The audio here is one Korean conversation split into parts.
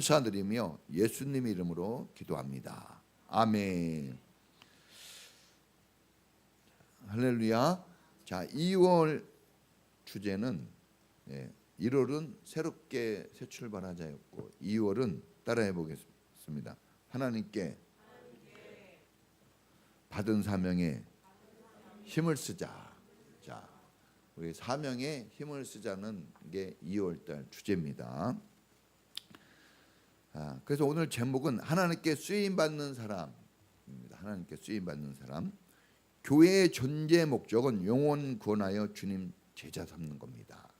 감사드리며 예수님 이름으로 기도합니다. 아멘. 할렐루야. 자, 2월 주제는 1월은 새롭게 새 출발하자였고 2월은 따라해 보겠습니다. 하나님께 받은 사명에 힘을 쓰자. 자, 우리 사명에 힘을 쓰자는 게 2월달 주제입니다. 그래서 오늘 제목은 하나님께 쓰임 받는 사람입니다. 하나님께 쓰임 받는 사람. 교회의 존재 목적은 영혼 구원하여 주님 제자 삼는 겁니다.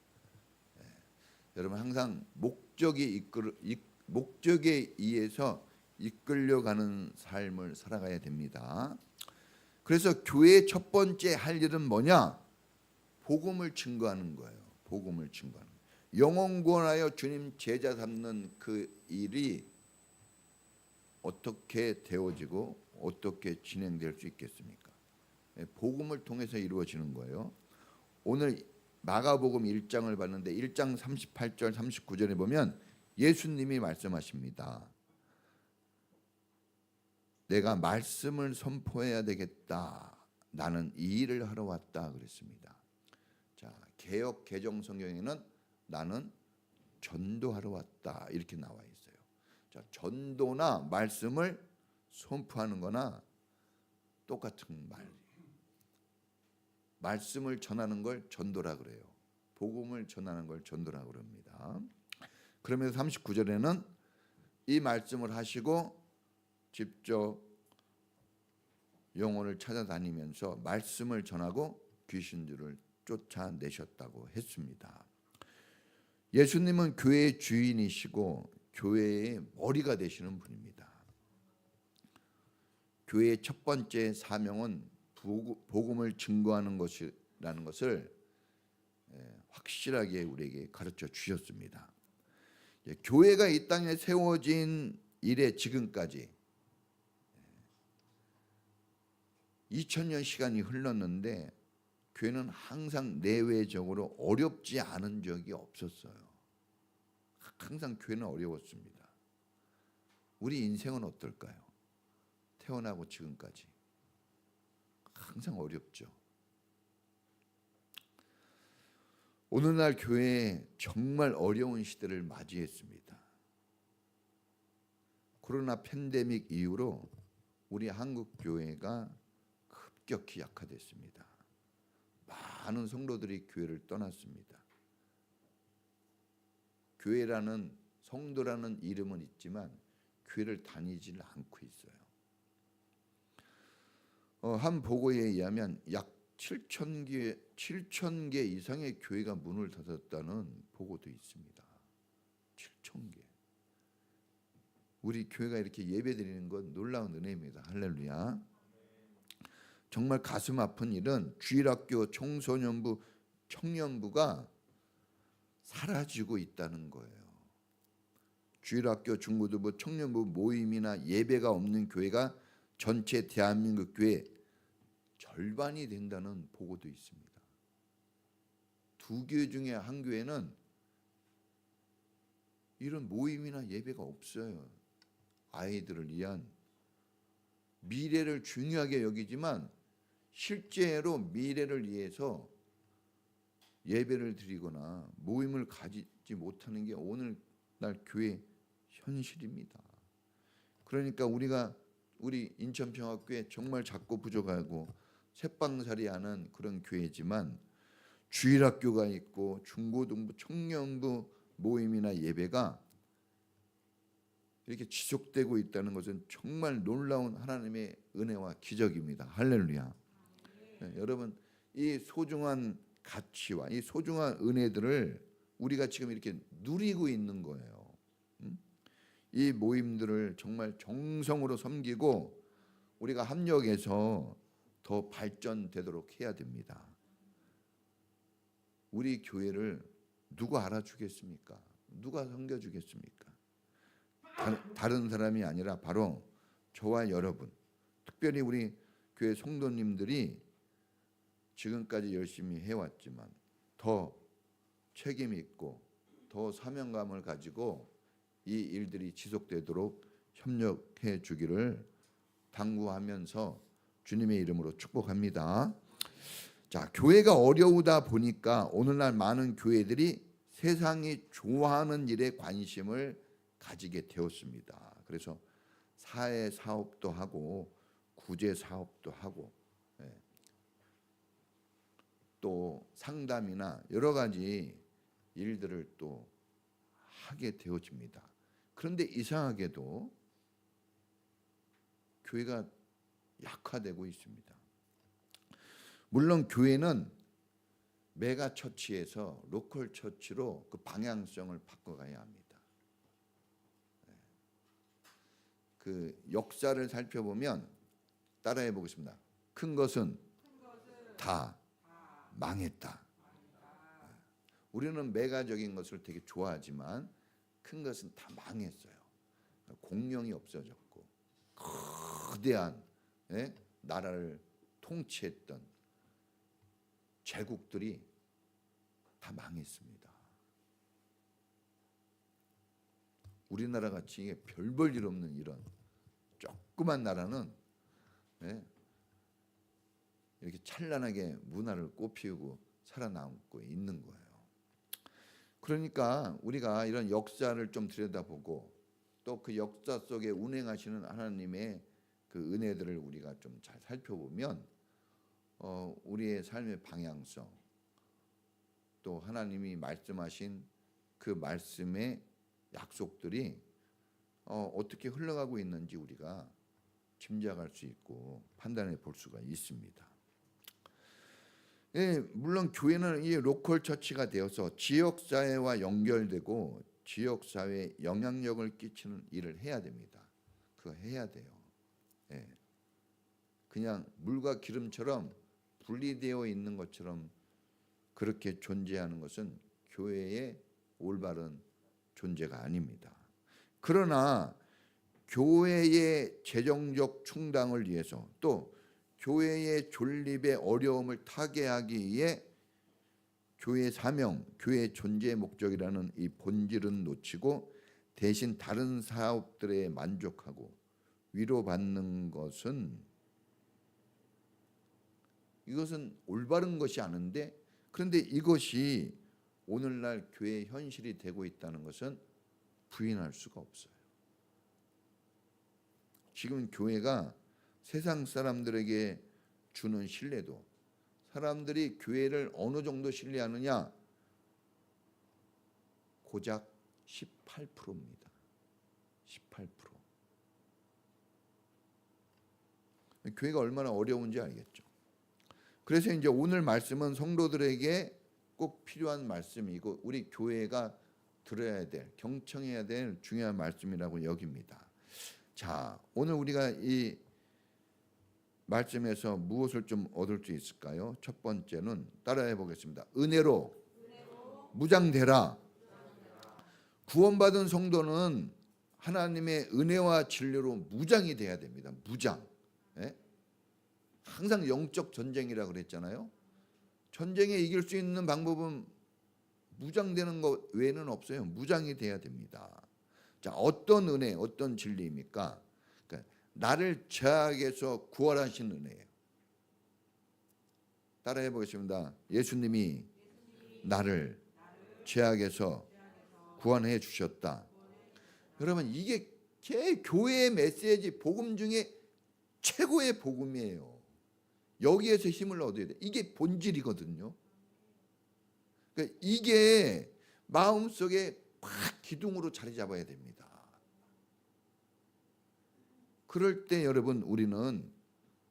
여러분 항상 목적에 의해서 이끌려가는 삶을 살아가야 됩니다. 그래서 교회의 첫 번째 할 일은 뭐냐? 복음을 증거하는 거예요. 복음을 증거하는 거예요. 영혼 구원하여 주님 제자 삼는 그 일이 어떻게 되어지고 어떻게 진행될 수 있겠습니까? 복음을 통해서 이루어지는 거예요. 오늘 마가복음 1장을 봤는데 1장 38절 39절에 보면 예수님이 말씀하십니다. 내가 말씀을 선포해야 되겠다. 나는 이 일을 하러 왔다 그랬습니다. 자, 개역 개정 성경에는 나는 전도하러 왔다 이렇게 나와 있어요. 자, 전도나 말씀을 선포하는 거나 똑같은 말이에요. 말씀을 전하는 걸 전도라 그래요. 복음을 전하는 걸 전도라 그럽니다. 그러면서 39절에는 이 말씀을 하시고 직접 영혼을 찾아다니면서 말씀을 전하고 귀신들을 쫓아내셨다고 했습니다. 예수님은 교회의 주인이시고 교회의 머리가 되시는 분입니다. 교회의 첫 번째 사명은 복음을 증거하는 것이라는 것을 확실하게 우리에게 가르쳐 주셨습니다. 교회가 이 땅에 세워진 이래 지금까지 2000년 시간이 흘렀는데 교회는 항상 내외적으로 어렵지 않은 적이 없었어요. 항상 교회는 어려웠습니다. 우리 인생은 어떨까요? 태어나고 지금까지 항상 어렵죠. 오늘날 교회에 정말 어려운 시대를 맞이했습니다. 코로나 팬데믹 이후로 우리 한국 교회가 급격히 약화됐습니다. 많은 성도들이 교회를 떠났습니다. 교회라는 성도라는 이름은 있지만 교회를 다니지를 않고 있어요. 한 보고에 의하면 약 7,000개 이상의 교회가 문을 닫았다는 보고도 있습니다. 7,000개. 우리 교회가 이렇게 예배드리는 건 놀라운 은혜입니다. 할렐루야. 정말 가슴 아픈 일은 주일학교, 청소년부, 청년부가 사라지고 있다는 거예요. 주일학교, 중고등부, 청년부 모임이나 예배가 없는 교회가 전체 대한민국 교회 절반이 된다는 보고도 있습니다. 두 교회 중에 한 교회는 이런 모임이나 예배가 없어요. 아이들을 위한 미래를 중요하게 여기지만 실제로 미래를 위해서 예배를 드리거나 모임을 가지지 못하는 게 오늘날 교회 현실입니다. 그러니까 우리 인천평화교회 정말 작고 부족하고 새빵살이하는 그런 교회지만 주일학교가 있고 중고등부, 청년부 모임이나 예배가 이렇게 지속되고 있다는 것은 정말 놀라운 하나님의 은혜와 기적입니다. 할렐루야. 여러분 이 소중한 가치와 이 소중한 은혜들을 우리가 지금 이렇게 누리고 있는 거예요. 이 모임들을 정말 정성으로 섬기고 우리가 합력해서 더 발전되도록 해야 됩니다. 우리 교회를 누가 알아주겠습니까? 누가 섬겨주겠습니까? 다른 사람이 아니라 바로 저와 여러분, 특별히 우리 교회 성도님들이 지금까지 열심히 해왔지만 더 책임 있고 더 사명감을 가지고 이 일들이 지속되도록 협력해 주기를 당부하면서 주님의 이름으로 축복합니다. 자, 교회가 어려우다 보니까 오늘날 많은 교회들이 세상이 좋아하는 일에 관심을 가지게 되었습니다. 그래서 사회 사업도 하고 구제 사업도 하고 또 상담이나 여러 가지 일들을 또 하게 되어집니다. 그런데 이상하게도 교회가 약화되고 있습니다. 물론 교회는 메가 처치에서 로컬 처치로 그 방향성을 바꿔가야 합니다. 그 역사를 살펴보면 따라해 보겠습니다. 큰 것은 다 망했다. 우리는 메가적인 것을 되게 좋아하지만 큰 것은 다 망했어요. 공룡이 없어졌고 거대한 나라를 통치했던 제국들이 다 망했습니다. 우리나라 같이 별 볼 일 없는 이런 조그만 나라는 이렇게 찬란하게 문화를 꽃피우고 살아남고 있는 거예요. 그러니까 우리가 이런 역사를 좀 들여다보고 또 그 역사 속에 운행하시는 하나님의 그 은혜들을 우리가 좀 잘 살펴보면 우리의 삶의 방향성 또 하나님이 말씀하신 그 말씀의 약속들이 어떻게 흘러가고 있는지 우리가 짐작할 수 있고 판단해 볼 수가 있습니다. 예, 물론 교회는 이 로컬 처치가 되어서 지역 사회와 연결되고 지역 사회에 영향력을 끼치는 일을 해야 됩니다. 그거 해야 돼요. 예. 그냥 물과 기름처럼 분리되어 있는 것처럼 그렇게 존재하는 것은 교회의 올바른 존재가 아닙니다. 그러나 교회의 재정적 충당을 위해서 또 교회의 존립의 어려움을 타개하기 위해 교회의 사명, 교회의 존재의 목적이라는 이 본질은 놓치고 대신 다른 사업들에 만족하고 위로받는 것은 이것은 올바른 것이 아닌데 그런데 이것이 오늘날 교회의 현실이 되고 있다는 것은 부인할 수가 없어요. 지금 교회가 세상 사람들에게 주는 신뢰도 사람들이 교회를 어느 정도 신뢰하느냐 고작 18%입니다. 18%. 교회가 얼마나 어려운지 알겠죠. 그래서 이제 오늘 말씀은 성도들에게 꼭 필요한 말씀이고 우리 교회가 들어야 될 경청해야 될 중요한 말씀이라고 여깁니다. 자, 오늘 우리가 이 말씀에서 무엇을 좀 얻을 수 있을까요? 첫 번째는 따라해 보겠습니다. 은혜로 무장되라. 구원받은 성도는 하나님의 은혜와 진리로 무장이 돼야 됩니다. 무장. 항상 영적 전쟁이라고 그랬잖아요. 전쟁에 이길 수 있는 방법은 무장되는 것 외에는 없어요. 무장이 돼야 됩니다. 자, 어떤 은혜, 어떤 진리입니까? 그러니까 나를 죄악에서 구원하신 은혜예요. 따라해 보겠습니다. 예수님이 나를 죄악에서 구원해 주셨다. 여러분 이게 교회의 메시지 복음 중에 최고의 복음이에요. 여기에서 힘을 얻어야 돼. 이게 본질이거든요. 그러니까 이게 마음속에 확 기둥으로 자리 잡아야 됩니다. 그럴 때 여러분 우리는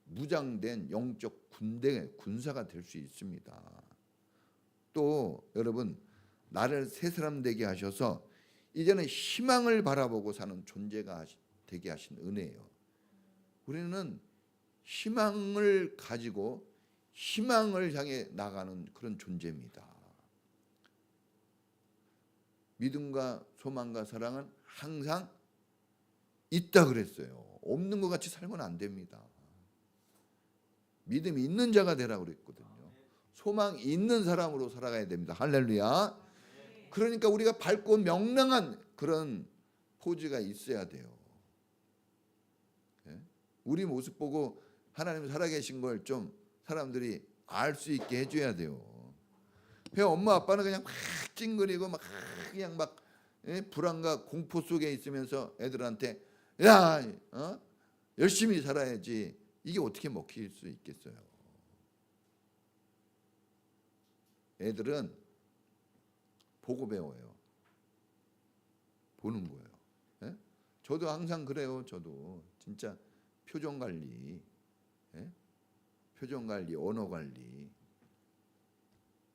무장된 영적 군사가 될 수 있습니다. 또 여러분 나를 새 사람 되게 하셔서 이제는 희망을 바라보고 사는 존재가 되게 하신 은혜예요. 우리는 희망을 가지고 희망을 향해 나가는 그런 존재입니다. 믿음과 소망과 사랑은 항상 있다 그랬어요. 없는 것 같이 살면 안 됩니다. 믿음이 있는 자가 되라고 그랬거든요. 소망이 있는 사람으로 살아가야 됩니다. 할렐루야. 그러니까 우리가 밝고 명랑한 그런 포즈가 있어야 돼요. 예? 우리 모습 보고 하나님 살아계신 걸 좀 사람들이 알 수 있게 해줘야 돼요. 그냥 엄마 아빠는 그냥 막 찡그리고 막 그냥 막 불안과 공포 속에 있으면서 애들한테 야, 열심히 살아야지. 이게 어떻게 먹힐 수 있겠어요? 애들은 보고 배워요. 보는 거예요. 예? 저도 항상 그래요. 저도 진짜 표정 관리, 표정 관리, 언어 관리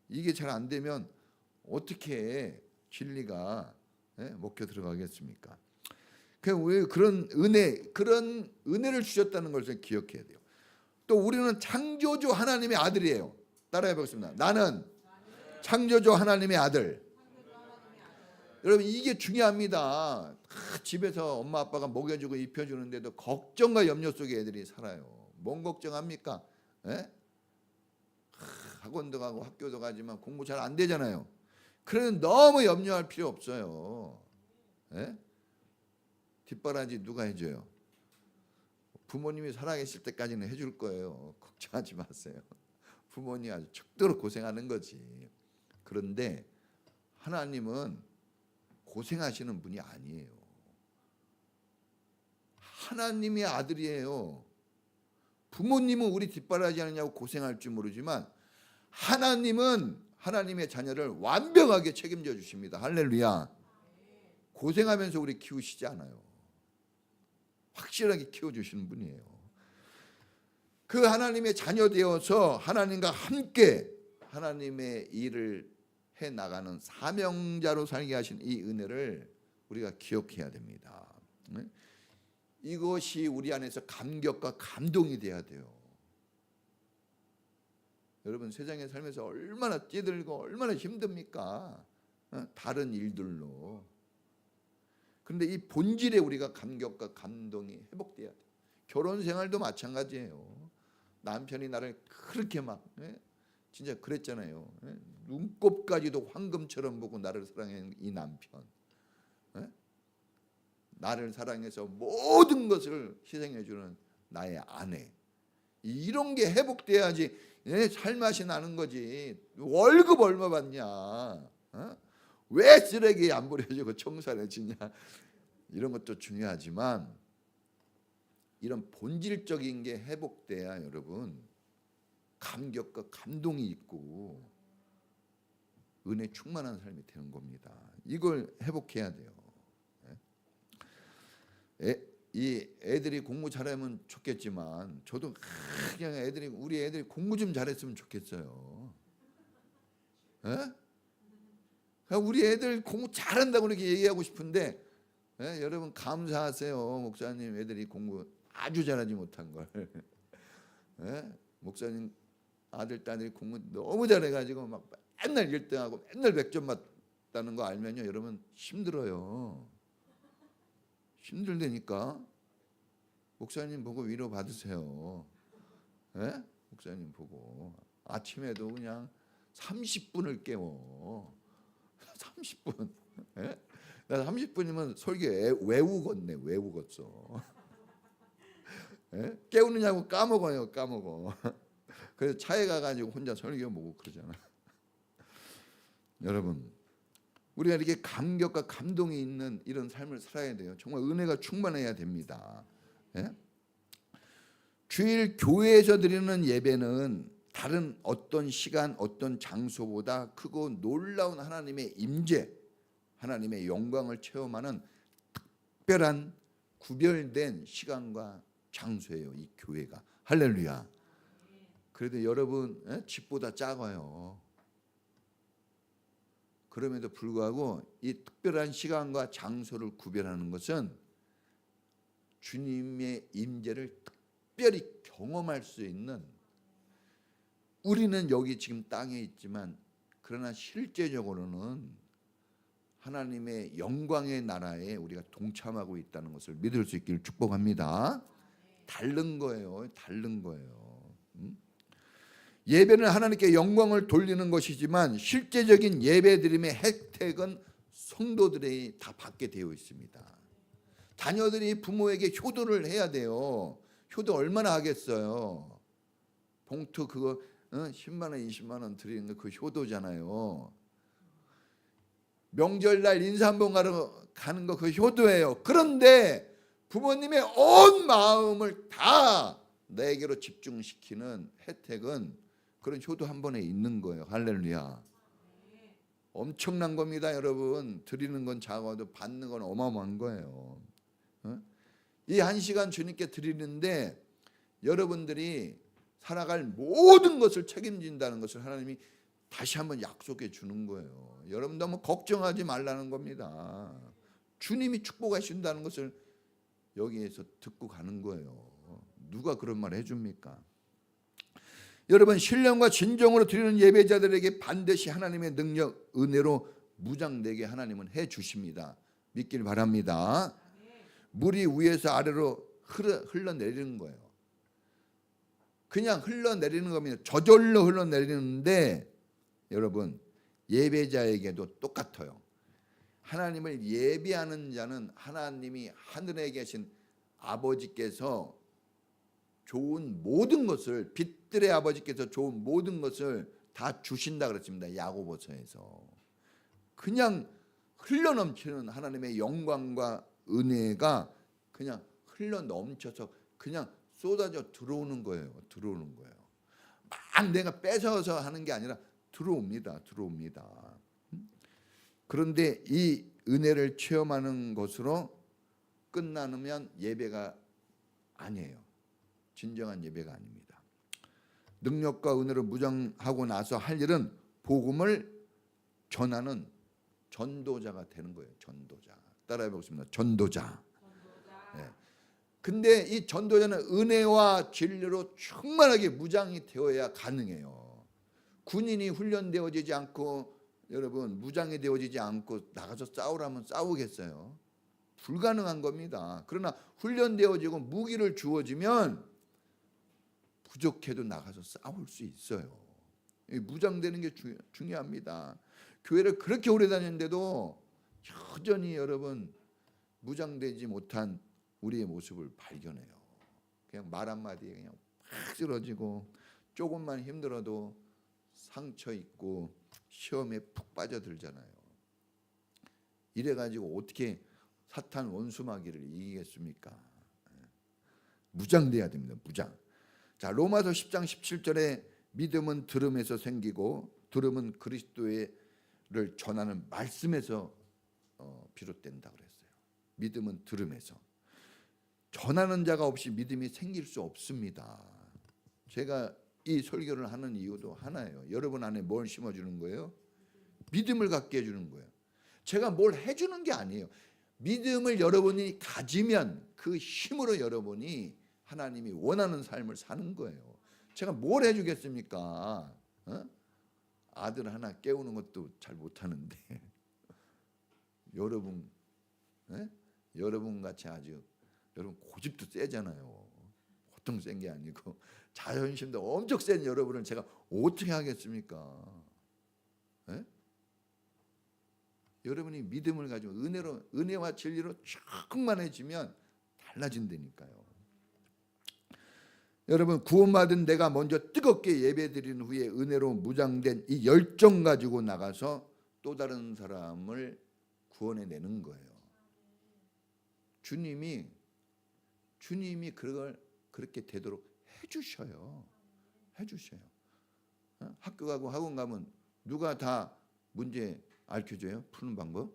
이게 잘 안 되면 어떻게 진리가 먹혀 들어가겠습니까? 왜 그런 은혜를 주셨다는 것을 기억해야 돼요. 또 우리는 창조주 하나님의 아들이에요. 따라해 보겠습니다. 나는 창조주 하나님의 아들. 여러분 이게 중요합니다. 집에서 엄마 아빠가 먹여주고 입혀주는데도 걱정과 염려 속에 애들이 살아요. 뭔 걱정합니까? 학원도 가고 학교도 가지만 공부 잘 안 되잖아요. 그래서 너무 염려할 필요 없어요. 뒷바라지 누가 해줘요? 부모님이 살아계실 때까지는 해줄 거예요. 걱정하지 마세요. 부모님 아주 죽도록 고생하는 거지. 그런데 하나님은 고생하시는 분이 아니에요. 하나님의 아들이에요. 부모님은 우리 뒷바라지 하느냐고 고생할 줄 모르지만 하나님은 하나님의 자녀를 완벽하게 책임져 주십니다. 할렐루야. 고생하면서 우리 키우시지 않아요. 확실하게 키워주시는 분이에요. 그 하나님의 자녀 되어서 하나님과 함께 하나님의 일을 해나가는 사명자로 살게 하신 이 은혜를 우리가 기억해야 됩니다. 이것이 우리 안에서 감격과 감동이 돼야 돼요. 여러분 세상에 살면서 얼마나 찌들고 얼마나 힘듭니까? 다른 일들로. 그런데 이 본질에 우리가 감격과 감동이 회복돼야 돼요. 결혼 생활도 마찬가지예요. 남편이 나를 그렇게 막 진짜 그랬잖아요. 눈곱까지도 황금처럼 보고 나를 사랑하는 이 남편, 나를 사랑해서 모든 것을 희생해 주는 나의 아내. 이런 게 회복돼야지 살맛이 나는 거지. 월급 얼마 받냐? 왜 쓰레기 안 버려주고 청소 안 해주냐? 이런 것도 중요하지만 이런 본질적인 게 회복돼야 여러분 감격과 감동이 있고 은혜 충만한 삶이 되는 겁니다. 이걸 회복해야 돼요. 이 애들이 공부 잘하면 좋겠지만 저도 그냥 우리 애들이 공부 좀 잘했으면 좋겠어요. 우리 애들 공부 잘한다고 이렇게 얘기하고 싶은데 여러분 감사하세요. 목사님 애들이 공부 아주 잘하지 못한 걸. 목사님 아들 딸이 공부 너무 잘해가지고 막 맨날 1등하고 맨날 100점 맞다는 거 알면요 여러분 힘들어요. 힘들다니까. 목사님 보고 위로 받으세요. 목사님 보고 아침에도 그냥 30분을 깨워. 30분. 나 30분이면 설교 외우겠네. 외우겠어. 깨우느냐고 까먹어요. 까먹어. 그래서 차에 가가지고 혼자 설교 보고 그러잖아. 여러분 우리가 이렇게 감격과 감동이 있는 이런 삶을 살아야 돼요. 정말 은혜가 충만해야 됩니다. 주일 교회에서 드리는 예배는 다른 어떤 시간 어떤 장소보다 크고 놀라운 하나님의 임재, 하나님의 영광을 체험하는 특별한 구별된 시간과 장소예요. 이 교회가. 할렐루야. 그래도 여러분 집보다 작아요. 그럼에도 불구하고 이 특별한 시간과 장소를 구별하는 것은 주님의 임재를 특별히 경험할 수 있는, 우리는 여기 지금 땅에 있지만 그러나 실제적으로는 하나님의 영광의 나라에 우리가 동참하고 있다는 것을 믿을 수 있기를 축복합니다. 다른 거예요. 다른 거예요. 예배는 하나님께 영광을 돌리는 것이지만 실제적인 예배드림의 혜택은 성도들이 다 받게 되어 있습니다. 자녀들이 부모에게 효도를 해야 돼요. 효도 얼마나 하겠어요. 봉투 그거 10만 원 20만 원 드리는 거 그 효도잖아요. 명절날 인사 한번 가는 거 그 효도예요. 그런데 부모님의 온 마음을 다 내게로 집중시키는 혜택은 그런 효도 한 번에 있는 거예요. 할렐루야. 엄청난 겁니다, 여러분. 드리는 건 작아도 받는 건 어마어마한 거예요. 이 한 시간 주님께 드리는데 여러분들이 살아갈 모든 것을 책임진다는 것을 하나님이 다시 한번 약속해 주는 거예요. 여러분 너무 걱정하지 말라는 겁니다. 주님이 축복해 준다는 것을 여기에서 듣고 가는 거예요. 누가 그런 말 해줍니까? 여러분 신령과 진정으로 드리는 예배자들에게 반드시 하나님의 능력, 은혜로 무장되게 하나님은 해 주십니다. 믿길 바랍니다. 물이 위에서 아래로 흘러내리는 거예요. 그냥 흘러내리는 겁니다. 저절로 흘러내리는데 여러분 예배자에게도 똑같아요. 하나님을 예배하는 자는 하나님이 하늘에 계신 아버지께서 좋은 모든 것을, 빛들의 아버지께서 좋은 모든 것을 다 주신다 그랬습니다. 야고보서에서. 그냥 흘러넘치는 하나님의 영광과 은혜가 그냥 흘러넘쳐서 그냥 쏟아져 들어오는 거예요. 들어오는 거예요. 막 내가 뺏어서 하는 게 아니라 들어옵니다. 그런데 이 은혜를 체험하는 것으로 끝나면 예배가 아니에요. 진정한 예배가 아닙니다. 능력과 은혜로 무장하고 나서 할 일은 복음을 전하는 전도자가 되는 거예요. 전도자. 따라해 보겠습니다. 전도자. 네. 근데 이 전도자는 은혜와 진리로 충만하게 무장이 되어야 가능해요. 군인이 훈련되어지지 않고 여러분 무장이 되어지지 않고 나가서 싸우라면 싸우겠어요? 불가능한 겁니다. 그러나 훈련되어지고 무기를 주어지면 부족해도 나가서 싸울 수 있어요. 무장되는 게 중요합니다. 교회를 그렇게 오래 다녔는데도 여전히 여러분 무장되지 못한 우리의 모습을 발견해요. 그냥 말 한마디에 그냥 팍 쓰러지고 조금만 힘들어도 상처 있고 시험에 푹 빠져들잖아요. 이래가지고 어떻게 사탄 원수마귀를 이기겠습니까? 무장돼야 됩니다. 무장. 자, 로마서 10장 17절에 믿음은 들음에서 생기고 들음은 그리스도를 전하는 말씀에서 비롯된다 그랬어요. 믿음은 들음에서. 전하는 자가 없이 믿음이 생길 수 없습니다. 제가 이 설교를 하는 이유도 하나예요. 여러분 안에 뭘 심어주는 거예요? 믿음을 갖게 해주는 거예요. 제가 뭘 해주는 게 아니에요. 믿음을 여러분이 가지면 그 힘으로 여러분이 하나님이 원하는 삶을 사는 거예요. 제가 뭘 해주겠습니까? 아들 하나 깨우는 것도 잘 못하는데 여러분 같이 아주 여러분 고집도 세잖아요. 보통 센 게 아니고 자존심도 엄청 센 여러분을 제가 어떻게 하겠습니까? 여러분이 믿음을 가지고 은혜와 진리로 충만해지면 달라진다니까요. 여러분 구원받은 내가 먼저 뜨겁게 예배드린 후에 은혜로 무장된 이 열정 가지고 나가서 또 다른 사람을 구원해내는 거예요. 주님이 그걸 그렇게 되도록 해주셔요. 학교 가고 학원 가면 누가 다 문제 알려줘요? 푸는 방법?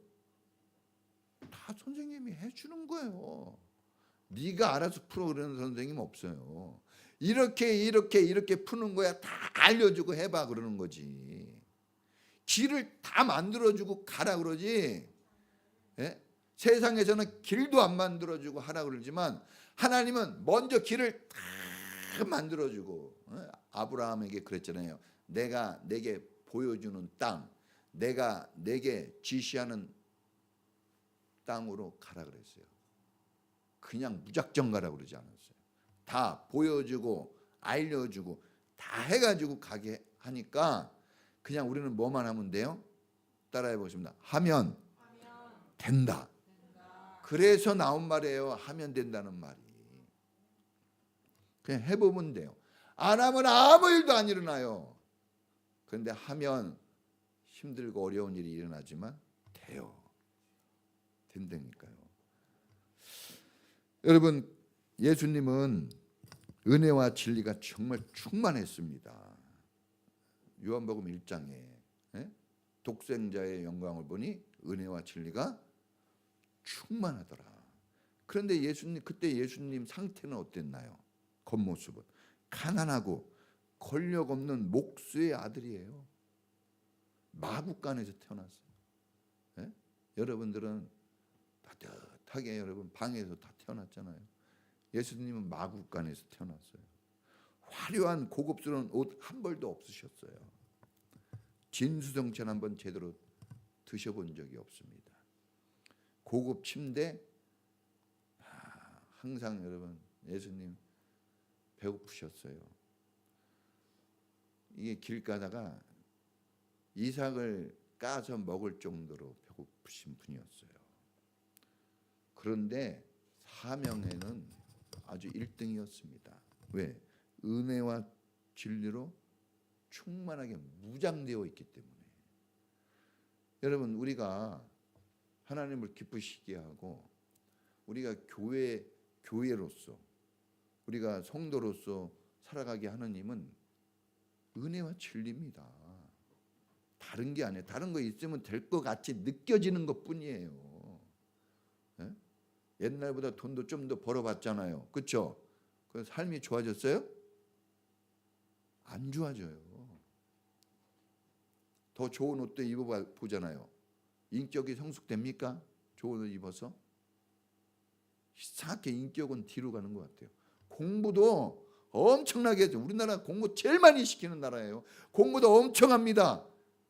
다 선생님이 해주는 거예요. 네가 알아서 풀어 그러는 선생님 없어요. 이렇게 푸는 거야. 다 알려주고 해봐 그러는 거지. 길을 다 만들어주고 가라 그러지. 세상에서는 길도 안 만들어주고 하라 그러지만 하나님은 먼저 길을 다 만들어주고 아브라함에게 그랬잖아요. 내가 내게 보여주는 땅, 내가 내게 지시하는 땅으로 가라 그랬어요. 그냥 무작정 가라 그러지 않았어요. 다 보여주고 알려주고 다 해가지고 가게 하니까 그냥 우리는 뭐만 하면 돼요? 따라해 보겠습니다. 하면 된다. 그래서 나온 말이에요. 하면 된다는 말이. 그냥 해보면 돼요. 안 하면 아무 일도 안 일어나요. 그런데 하면 힘들고 어려운 일이 일어나지만 돼요. 된다니까요. 여러분, 예수님은 은혜와 진리가 정말 충만했습니다. 요한복음 1장에 독생자의 영광을 보니 은혜와 진리가 충만하더라. 그런데 그때 예수님 상태는 어땠나요? 겉모습은 가난하고 권력 없는 목수의 아들이에요. 마구간에서 태어났어요. 여러분들은 따뜻하게 여러분 방에서 다 태어났잖아요. 예수님은 마구간에서 태어났어요. 화려한 고급스러운 옷 한 벌도 없으셨어요. 진수성찬 한번 제대로 드셔본 적이 없습니다. 고급 침대, 항상 여러분 예수님 배고프셨어요. 이게 길 가다가 이삭을 까서 먹을 정도로 배고프신 분이었어요. 그런데 사명에는 아주 1등이었습니다. 왜? 은혜와 진리로 충만하게 무장되어 있기 때문에. 여러분, 우리가 하나님을 기쁘시게 하고 우리가 교회로서 우리가 성도로서 살아가게 하는 힘은 은혜와 진리입니다. 다른 게 아니에요. 다른 거 있으면 될 것 같이 느껴지는 것뿐이에요. 옛날보다 돈도 좀 더 벌어봤잖아요. 그렇죠? 그래서 삶이 좋아졌어요? 안 좋아져요. 더 좋은 옷도 입어보잖아요. 인격이 성숙됩니까? 좋은 옷 입어서? 이상하게 인격은 뒤로 가는 것 같아요. 공부도 엄청나게 해죠. 우리나라 공부 제일 많이 시키는 나라예요. 공부도 엄청 합니다.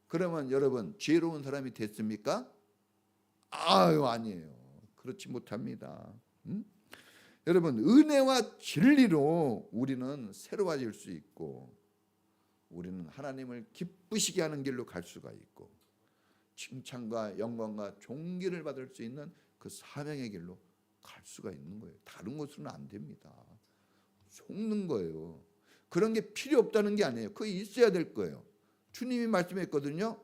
그러면 여러분 지혜로운 사람이 됐습니까? 아니에요. 그렇지 못합니다. 여러분, 은혜와 진리로 우리는 새로워질 수 있고 우리는 하나님을 기쁘시게 하는 길로 갈 수가 있고 칭찬과 영광과 존귀를 받을 수 있는 그 사명의 길로 갈 수가 있는 거예요. 다른 곳으로는 안 됩니다. 속는 거예요. 그런 게 필요 없다는 게 아니에요. 그거 있어야 될 거예요. 주님이 말씀했거든요.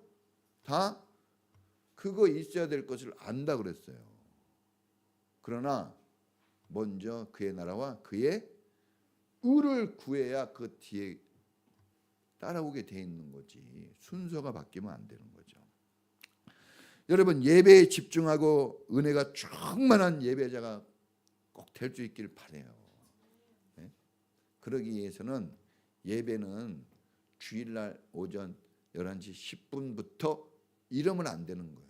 다 그거 있어야 될 것을 안다 그랬어요. 그러나 먼저 그의 나라와 그의 의를 구해야 그 뒤에 따라오게 돼 있는 거지. 순서가 바뀌면 안 되는 거죠. 여러분, 예배에 집중하고 은혜가 충만한 예배자가 꼭 될 수 있길 바라요. 그러기 위해서는 예배는 주일날 오전 11시 10분부터 이러면 안 되는 거예요.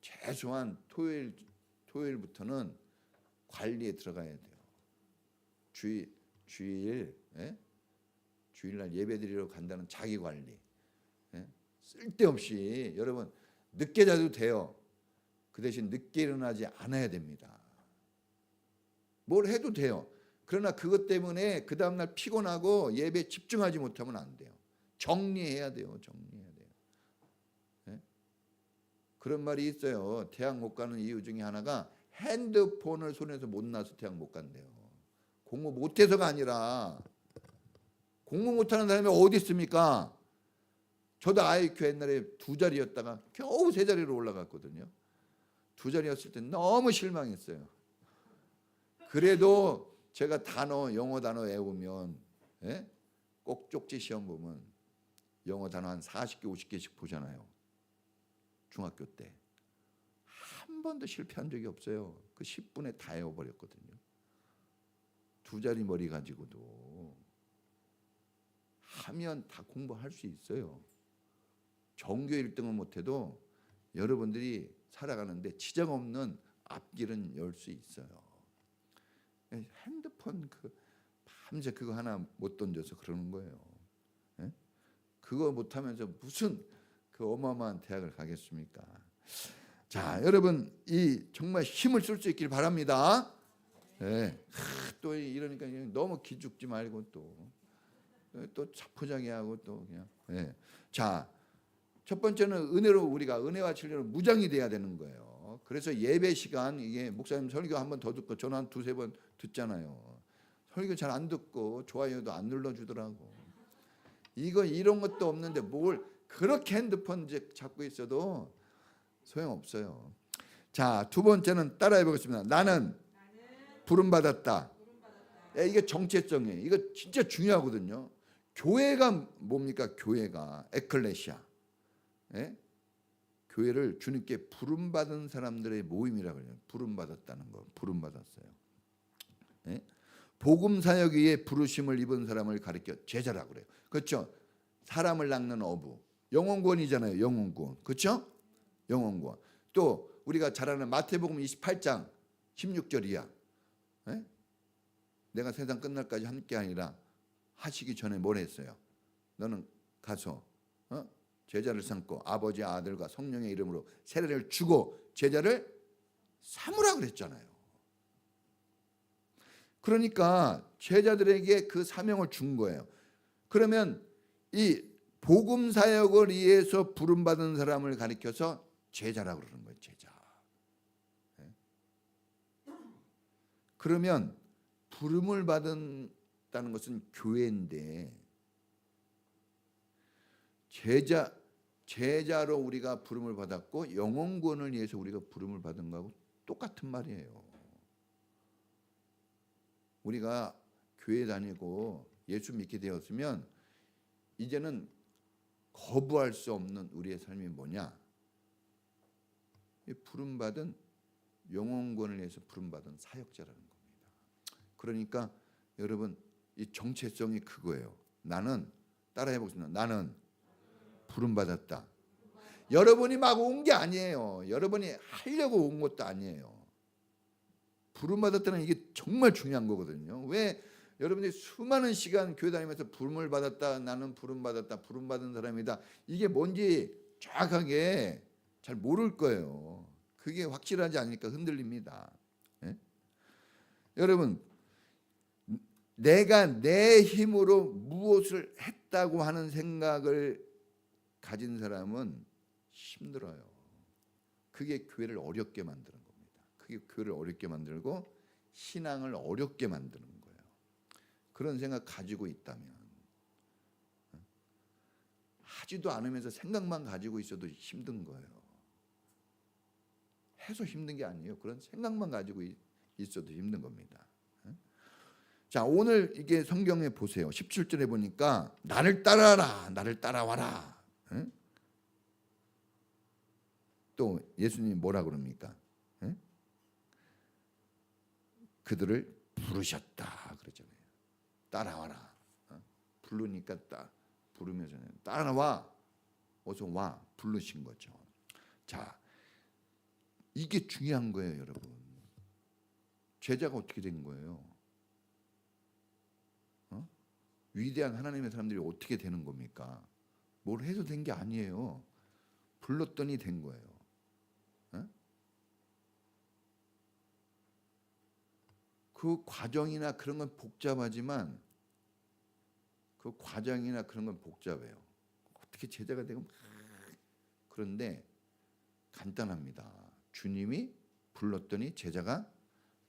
최소한 토요일부터는 관리에 들어가야 돼요. 주일날 예배드리러 간다는 자기 관리. 쓸데없이 여러분 늦게 자도 돼요. 그 대신 늦게 일어나지 않아야 됩니다. 뭘 해도 돼요. 그러나 그것 때문에 그 다음날 피곤하고 예배에 집중하지 못하면 안 돼요. 정리해야 돼요. 정리해야 돼요. 그런 말이 있어요. 대학 못 가는 이유 중에 하나가 핸드폰을 손에서 못 놔서 대학 못 간대요. 공부 못해서가 아니라 공부 못하는 사람이 어디 있습니까? 저도 IQ 옛날에 2자리였다가 겨우 3자리로 올라갔거든요. 2자리였을 때 너무 실망했어요. 그래도 제가 영어 단어 외우면 꼭 쪽지 시험 보면 영어 단어 한 40개 50개씩 보잖아요. 중학교 때. 한 번도 실패한 적이 없어요. 그 10분에 다 외워버렸거든요. 2자리 머리 가지고도 하면 다 공부할 수 있어요. 전교 1등은 못해도 여러분들이 살아가는데 지장 없는 앞길은 열 수 있어요. 핸드폰 밤새 그거 하나 못 던져서 그러는 거예요. 그거 못하면서 무슨 그 어마어마한 대학을 가겠습니까? 자, 여러분 정말 힘을 쓸 수 있길 바랍니다. 또 이러니까 너무 기죽지 말고 또 자포자기하고 또 그냥. 자, 첫 번째는 은혜로 우리가 은혜와 진리로 무장이 돼야 되는 거예요. 그래서 예배 시간 이게 목사님 설교 한 번 더 듣고 저는 한 두세 번 듣잖아요. 설교 잘 안 듣고 좋아요도 안 눌러주더라고. 이런 것도 없는데 뭘 그렇게 핸드폰 잡고 있어도 소용없어요. 자, 두 번째는 따라해 보겠습니다. 나는 부름받았다. 이게 정체성이에요. 이거 진짜 중요하거든요. 교회가 뭡니까? 교회가 에클레시아. 예? 교회를 주님께 부름받은 사람들의 모임이라고 해요. 부름받았다는 거. 부름받았어요. 예? 복음 사역 위에 부르심을 입은 사람을 가리켜 제자라고 그래요. 그렇죠? 사람을 낚는 어부. 영혼구원이잖아요. 영혼구원. 그렇죠? 영혼구원. 또 우리가 잘 아는 마태복음 28장 16절이야. 예? 내가 세상 끝날까지 함께 아니라 하시기 전에 뭘 했어요? 너는 가서 제자를 삼고 아버지 아들과 성령의 이름으로 세례를 주고 제자를 삼으라 그랬잖아요. 그러니까 제자들에게 그 사명을 준 거예요. 그러면 이 복음 사역을 위해서 부름받은 사람을 가리켜서 제자라고 그러는 거예요. 제자. 그러면 부름을 받았다는 것은 교회인데 제자로 우리가 부름을 받았고 영혼구원을 위해서 우리가 부름을 받은 거하고 똑같은 말이에요. 우리가 교회 다니고 예수 믿게 되었으면 이제는 거부할 수 없는 우리의 삶이 뭐냐? 부름받은 영혼구원을 위해서 부름받은 사역자라는 겁니다. 그러니까 여러분 이 정체성이 그거예요. 나는 따라해 보겠습니다. 나는 부름받았다. 여러분이 막 온 게 아니에요. 여러분이 하려고 온 것도 아니에요. 부름받았다는 이게 정말 중요한 거거든요. 왜 여러분들이 수많은 시간 교회 다니면서 부름을 받았다, 나는 부름받았다, 부름받은 사람이다. 이게 뭔지 정확하게 잘 모를 거예요. 그게 확실하지 않으니까 흔들립니다. 예? 여러분 내가 내 힘으로 무엇을 했다고 하는 생각을 가진 사람은 힘들어요. 그게 교회를 어렵게 만드는 겁니다. 그게 교회를 어렵게 만들고 신앙을 어렵게 만드는 거예요. 그런 생각 가지고 있다면 하지도 않으면서 생각만 가지고 있어도 힘든 거예요. 해서 힘든 게 아니에요. 그런 생각만 가지고 있어도 힘든 겁니다. 자, 오늘 이게 성경에 보세요. 17절에 보니까 나를 따라라, 나를 따라와라. 또 예수님이 뭐라 그럽니까? 그들을 부르셨다 그러잖아요. 따라와라. 부르니까 부르면서 따라와. 어서 와. 부르신 거죠. 자, 이게 중요한 거예요, 여러분. 제자가 어떻게 된 거예요? 위대한 하나님의 사람들이 어떻게 되는 겁니까? 뭘 해서 된 게 아니에요. 불렀더니 된 거예요. 그 과정이나 그런 건 복잡하지만 그 과정이나 그런 건 복잡해요. 어떻게 제자가 되고 그런데 간단합니다. 주님이 불렀더니 제자가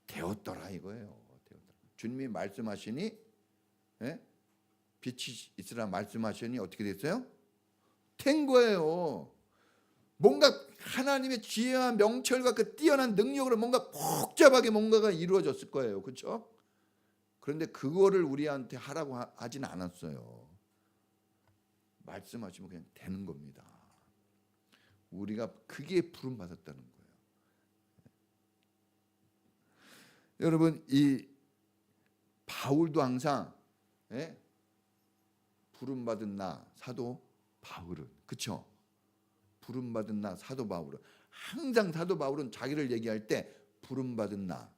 되었더라 이거예요. 주님이 말씀하시니 빛이 있으라 말씀하시니 어떻게 됐어요? 된 거예요. 뭔가 하나님의 지혜와 명철과 그 뛰어난 능력으로 뭔가 복잡하게 뭔가가 이루어졌을 거예요. 그렇죠? 그런데 그거를 우리한테 하라고 하진 않았어요. 말씀하시면 그냥 되는 겁니다. 우리가 그게 부름 받았다는 거예요. 여러분 이 바울도 항상 부름 받은 나 사도 바울은 그렇죠? 부름 받은 나 사도 바울은 항상 사도 바울은 자기를 얘기할 때 부름 받은 나,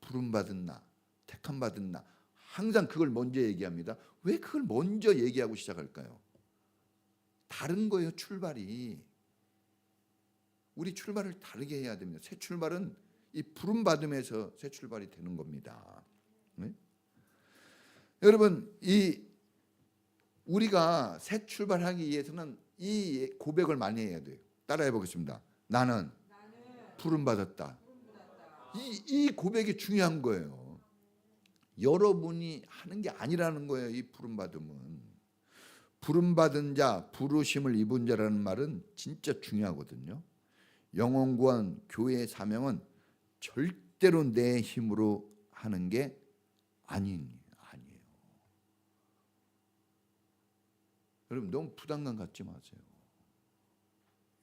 부름 받은 나, 택함 받은 나 항상 그걸 먼저 얘기합니다. 왜 그걸 먼저 얘기하고 시작할까요? 다른 거예요. 출발이. 우리 출발을 다르게 해야 됩니다. 새 출발은 이 부름 받음에서 새 출발이 되는 겁니다. 네? 여러분 이 우리가 새 출발하기 위해서는 이 고백을 많이 해야 돼요. 따라해 보겠습니다. 나는 부름 받았다. 이 고백이 중요한 거예요. 여러분이 하는 게 아니라는 거예요. 이 부름 받음은. 부름 받은 자, 부르심을 입은 자라는 말은 진짜 중요하거든요. 영혼 구원 교회의 사명은 절대로 내 힘으로 하는 게 아니에요. 여러분 너무 부담감 갖지 마세요.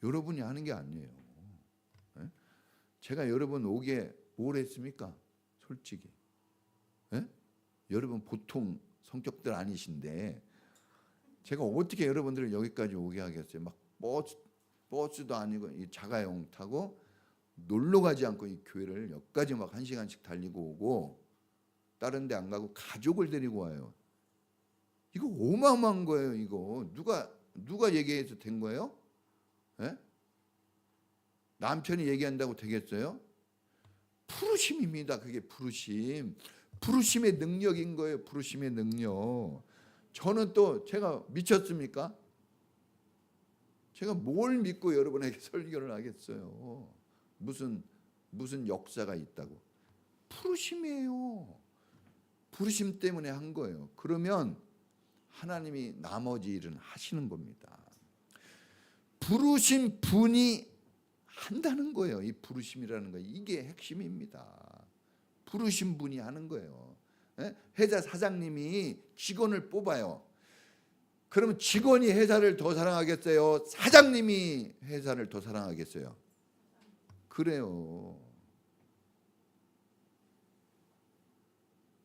여러분이 하는 게 아니에요. 네? 제가 여러분 오게 뭘 했습니까? 솔직히. 네? 여러분 보통 성격들 아니신데 제가 어떻게 여러분들을 여기까지 오게 하겠어요? 막 버스도 아니고 이 자가용 타고 놀러 가지 않고 이 교회를 여기까지 막 1시간씩 달리고 오고 다른 데 안 가고 가족을 데리고 와요. 이거 어마어마한 거예요. 이거 누가 얘기해서 된 거예요? 네? 남편이 얘기한다고 되겠어요? 부르심입니다. 그게 부르심. 부르심의 능력인 거예요. 부르심의 능력. 저는 또 제가 미쳤습니까? 제가 뭘 믿고 여러분에게 설교를 하겠어요? 무슨 역사가 있다고? 부르심이에요. 부르심 때문에 한 거예요. 그러면 하나님이 나머지 일은 하시는 겁니다. 부르신 분이 한다는 거예요. 이 부르심이라는 거 이게 핵심입니다. 부르신 분이 하는 거예요. 회사 사장님이 직원을 뽑아요. 그러면 직원이 회사를 더 사랑하겠어요? 사장님이 회사를 더 사랑하겠어요? 그래요.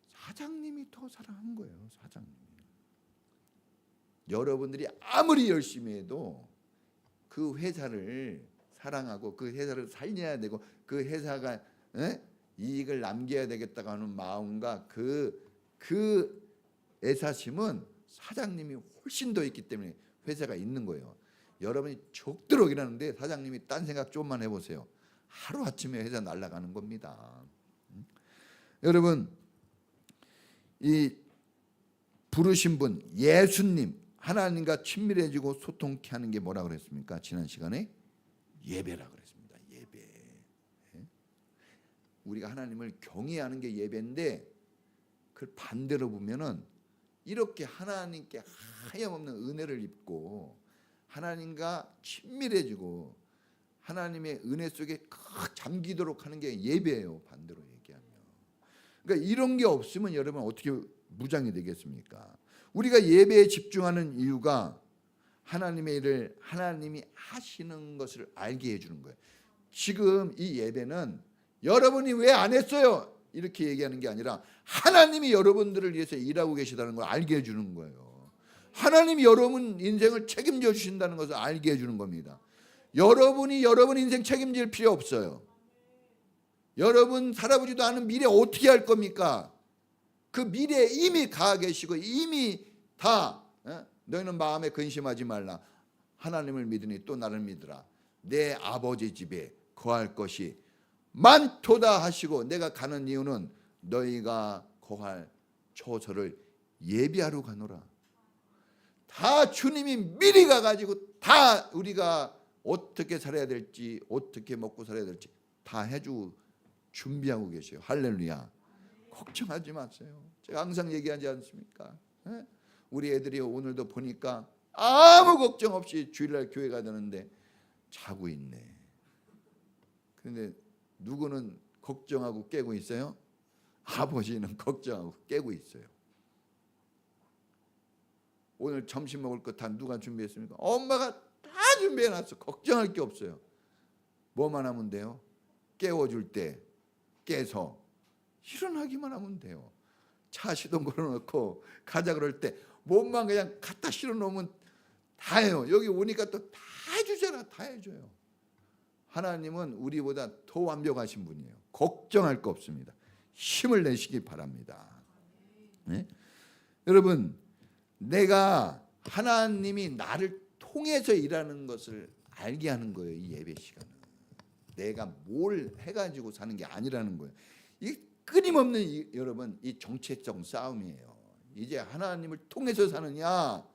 사장님이 더 사랑한 거예요. 사장님이. 여러분들이 아무리 열심히 해도 그 회사를 사랑하고 그 회사를 살려야 되고 그 회사가 이익을 남겨야 되겠다고 하는 마음과 그 애사심은 사장님이 훨씬 더 있기 때문에 회사가 있는 거예요. 여러분이 적도록 일하는데 사장님이 딴 생각 좀만 해보세요. 하루아침에 회사 날아가는 겁니다. 여러분 이 부르신 분 예수님 하나님과 친밀해지고 소통케 하는 게 뭐라 그랬습니까? 지난 시간에 예배라 그랬습니다. 예배. 우리가 하나님을 경외하는 게 예배인데 그걸 반대로 보면은 이렇게 하나님께 하염없는 은혜를 입고 하나님과 친밀해지고 하나님의 은혜 속에 잠기도록 하는 게 예배예요. 반대로 얘기하면. 그러니까 이런 게 없으면 여러분 어떻게 무장이 되겠습니까? 우리가 예배에 집중하는 이유가 하나님의 일을 하나님이 하시는 것을 알게 해주는 거예요. 지금 이 예배는 여러분이 왜 안 했어요? 이렇게 얘기하는 게 아니라 하나님이 여러분들을 위해서 일하고 계시다는 걸 알게 해주는 거예요. 하나님이 여러분 인생을 책임져 주신다는 것을 알게 해주는 겁니다. 여러분이 여러분 인생 책임질 필요 없어요. 여러분 살아보지도 않은 미래 어떻게 할 겁니까? 그 미래에 이미 가 계시고 이미 다 너희는 마음에 근심하지 말라. 하나님을 믿으니 또 나를 믿으라. 내 아버지 집에 거할 것이 많도다 하시고 내가 가는 이유는 너희가 거할 처소를 예비하러 가노라. 다 주님이 미리 가가지고 다 우리가 어떻게 살아야 될지 어떻게 먹고 살아야 될지 다 해주고 준비하고 계세요. 할렐루야. 걱정하지 마세요. 제가 항상 얘기하지 않습니까? 우리 애들이 오늘도 보니까 아무 걱정 없이 주일날 교회 가자는데 자고 있네. 그런데 누구는 걱정하고 깨고 있어요? 아버지는 걱정하고 깨고 있어요. 오늘 점심 먹을 거 다 누가 준비했습니까? 엄마가 다 준비해놨어. 걱정할 게 없어요. 뭐만 하면 돼요? 깨워줄 때 깨서 일어나기만 하면 돼요. 차 시동 걸어놓고 가자 그럴 때 몸만 그냥 갖다 실어놓으면 다 해요. 여기 오니까 또 다 해주잖아. 다 해줘요. 하나님은 우리보다 더 완벽하신 분이에요. 걱정할 거 없습니다. 힘을 내시기 바랍니다. 네? 여러분 내가 하나님이 나를 통해서 일하는 것을 알게 하는 거예요. 이 예배 시간은 내가 뭘 해가지고 사는 게 아니라는 거예요. 이 끊임없는 여러분 이 정체성 싸움이에요. 이제 하나님을 통해서 사느냐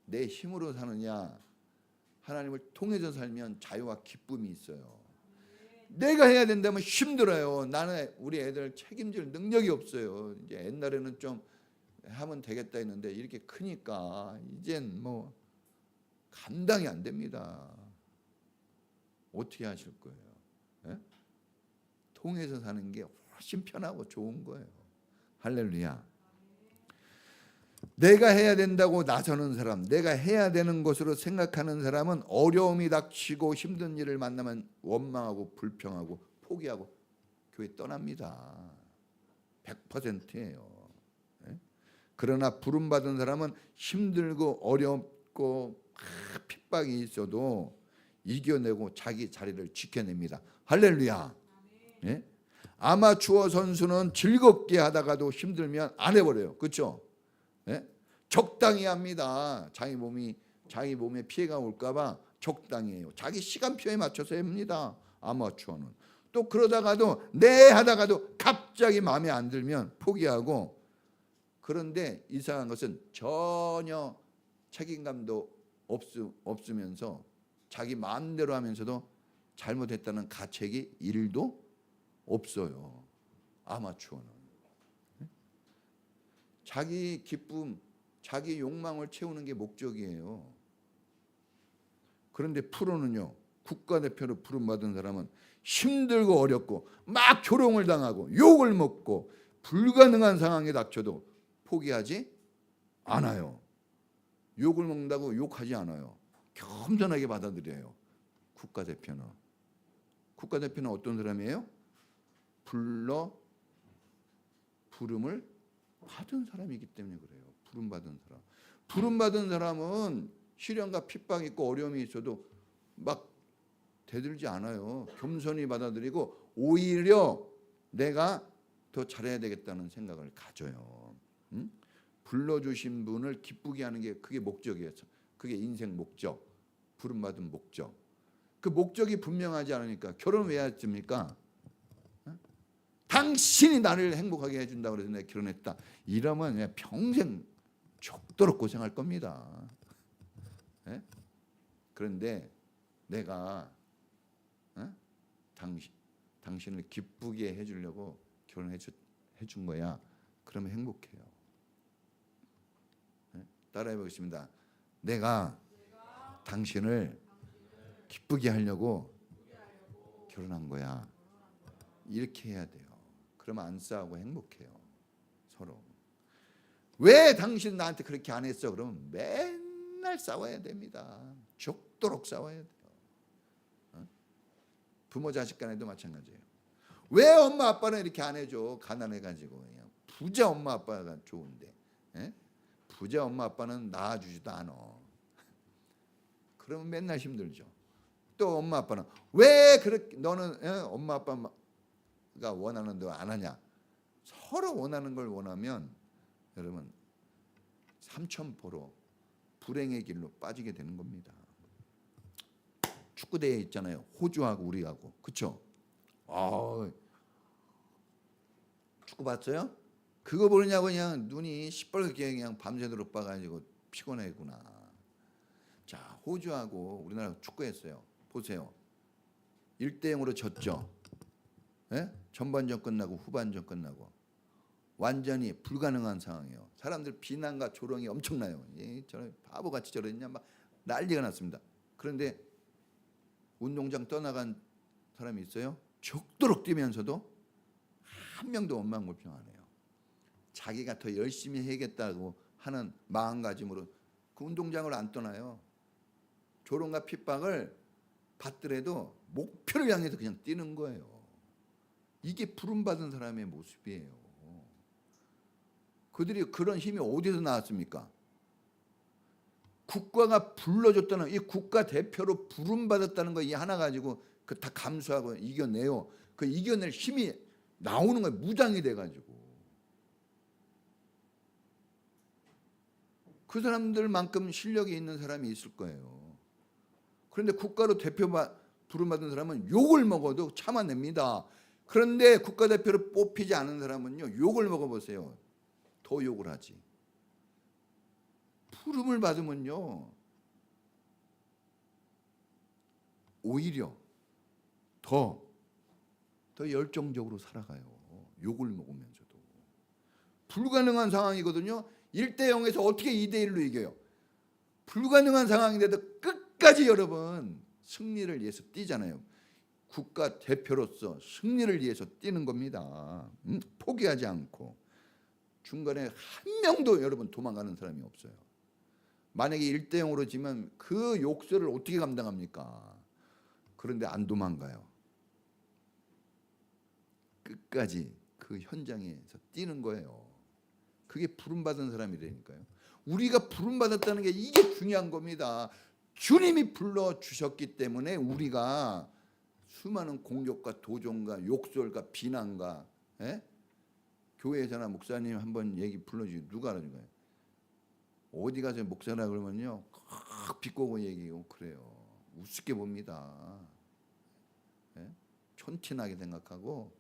내 힘으로 사느냐 하나님을 통해서 살면 자유와 기쁨이 있어요. 내가 해야 된다면 힘들어요. 나는 우리 애들 책임질 능력이 없어요. 이제 옛날에는 좀 하면 되겠다 했는데 이렇게 크니까 이젠 뭐 감당이 안 됩니다. 어떻게 하실 거예요? 예? 통해서 사는 게 훨씬 편하고 좋은 거예요. 할렐루야. 내가 해야 된다고 나서는 사람, 내가 해야 되는 것으로 생각하는 사람은 어려움이 닥치고 힘든 일을 만나면 원망하고 불평하고 포기하고 교회 떠납니다. 100%예요. 그러나 부름받은 사람은 힘들고 어렵고 핍박이 있어도 이겨내고 자기 자리를 지켜냅니다. 할렐루야. 예? 아마추어 선수는 즐겁게 하다가도 힘들면 안 해버려요. 그렇죠? 예? 적당히 합니다. 자기 몸에 피해가 올까봐 적당히 해요. 자기 시간표에 맞춰서 합니다. 아마추어는. 또 그러다가도 하다가도 갑자기 마음에 안 들면 포기하고. 그런데 이상한 것은 전혀 책임감도 없으면서 자기 마음대로 하면서도 잘못했다는 가책이 1도 없어요. 아마추어는. 자기 기쁨, 자기 욕망을 채우는 게 목적이에요. 그런데 프로는요, 국가대표로 부름받은 사람은 힘들고 어렵고 막 조롱을 당하고 욕을 먹고 불가능한 상황에 닥쳐도 포기하지 않아요. 욕을 먹는다고 욕하지 않아요. 겸손하게 받아들여요. 국가대표는 어떤 사람이에요? 부름을 받은 사람이기 때문에 그래요. 부름받은 사람은 시련과 핍박이 있고 어려움이 있어도 막 대들지 않아요. 겸손히 받아들이고 오히려 내가 더 잘해야 되겠다는 생각을 가져요. 불러주신 분을 기쁘게 하는 게 그게 목적이에요. 그게 인생 목적, 부름받은 목적. 그 목적이 분명하지 않으니까 결혼 왜 했습니까? 당신이 나를 행복하게 해준다고 그래서 내가 결혼했다. 이러면 그냥 평생 죽도록 고생할 겁니다. 네? 그런데 내가 당신을 기쁘게 해주려고 결혼해 준 거야. 그러면 행복해요. 네? 따라해 보겠습니다. 내가 당신을 기쁘게 하려고 결혼한 거야. 이렇게 해야 돼요. 그러면 안 싸우고 행복해요. 서로. 왜 당신 나한테 그렇게 안 했어? 그러면 맨날 싸워야 됩니다. 죽도록 싸워야 돼요. 부모 자식 간에도 마찬가지예요. 왜 엄마 아빠는 이렇게 안 해줘? 가난해가지고. 그냥 부자 엄마 아빠가 좋은데. 부자 엄마 아빠는 낳아주지도 않아. 그러면 맨날 힘들죠. 또 엄마 아빠는 왜 그렇게 너는 엄마 아빠가 원하는 대로 안 하냐? 서로 원하는 걸 원하면 여러분 삼천포로 불행의 길로 빠지게 되는 겁니다. 축구대회 있잖아요. 호주하고 우리하고. 그렇죠? 축구 봤어요? 그거 보느냐고 그냥 눈이 시뻘겋게 그냥 밤새도록 봐가지고 피곤해구나. 자, 호주하고 우리나라 축구했어요. 보세요. 1대0으로 졌죠. 예? 전반전 끝나고 후반전 끝나고 완전히 불가능한 상황이에요. 사람들 비난과 조롱이 엄청나요. 저는 바보같이 저랬냐 막 난리가 났습니다. 그런데 운동장 떠나간 사람이 있어요. 죽도록 뛰면서도 한 명도 원망불평 안 해요. 자기가 더 열심히 해야겠다고 하는 마음가짐으로 그 운동장을 안 떠나요. 조롱과 핍박을 받더라도 목표를 향해서 그냥 뛰는 거예요. 이게 부름받은 사람의 모습이에요. 그들이 그런 힘이 어디서 나왔습니까? 국가가 불러줬다는 이 국가 대표로 부름받았다는 거 이 하나 가지고 그 다 감수하고 이겨내요. 그 이겨낼 힘이 나오는 거예요. 무장이 돼가지고. 그 사람들만큼 실력이 있는 사람이 있을 거예요. 그런데 국가로 부름받은 사람은 욕을 먹어도 참아냅니다. 그런데 국가대표로 뽑히지 않은 사람은요, 욕을 먹어보세요. 더 욕을 하지. 부름을 받으면요, 오히려 더 열정적으로 살아가요. 욕을 먹으면서도. 불가능한 상황이거든요. 1대0에서 어떻게 2대1로 이겨요? 불가능한 상황인데도 끝까지 여러분 승리를 위해서 뛰잖아요. 국가 대표로서 승리를 위해서 뛰는 겁니다. 포기하지 않고. 중간에 한 명도 여러분 도망가는 사람이 없어요. 만약에 1대0으로 지면 그 욕설을 어떻게 감당합니까? 그런데 안 도망가요. 끝까지 그 현장에서 뛰는 거예요. 그게 부름받은 사람이라니까요. 우리가 부름받았다는 게 이게 중요한 겁니다. 주님이 불러주셨기 때문에 우리가 수많은 공격과 도전과 욕설과 비난과 교회에서나 목사님 한번 얘기 불러주고 누가 하는 거예요? 어디 가서 목사라 그러면요 비꼬고 얘기하고 그래요. 우습게 봅니다. 촌티나게 생각하고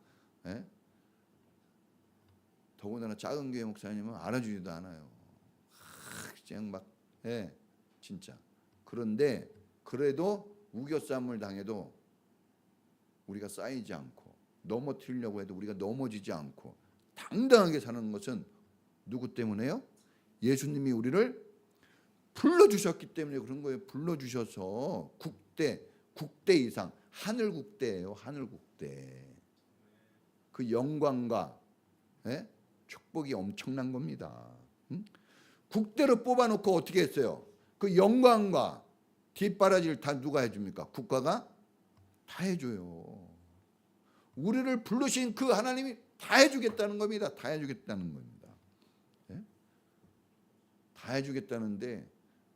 더군다나 작은 교회 목사님은 알아주지도 않아요. 그냥 막 진짜. 그런데 그래도 우겨쌈을 당해도 우리가 쌓이지 않고 넘어뜨리려고 해도 우리가 넘어지지 않고 당당하게 사는 것은 누구 때문에요? 예수님이 우리를 불러주셨기 때문에 그런 거예요. 불러주셔서 국대 이상 하늘국대예요. 하늘국대. 그 영광과 축복이 엄청난 겁니다. 국대로 뽑아놓고 어떻게 했어요? 그 영광과 뒷바라지를 다 누가 해줍니까? 국가가 다 해줘요. 우리를 부르신 그 하나님이 다 해주겠다는 겁니다. 다 해주겠다는 겁니다. 다 해주겠다는데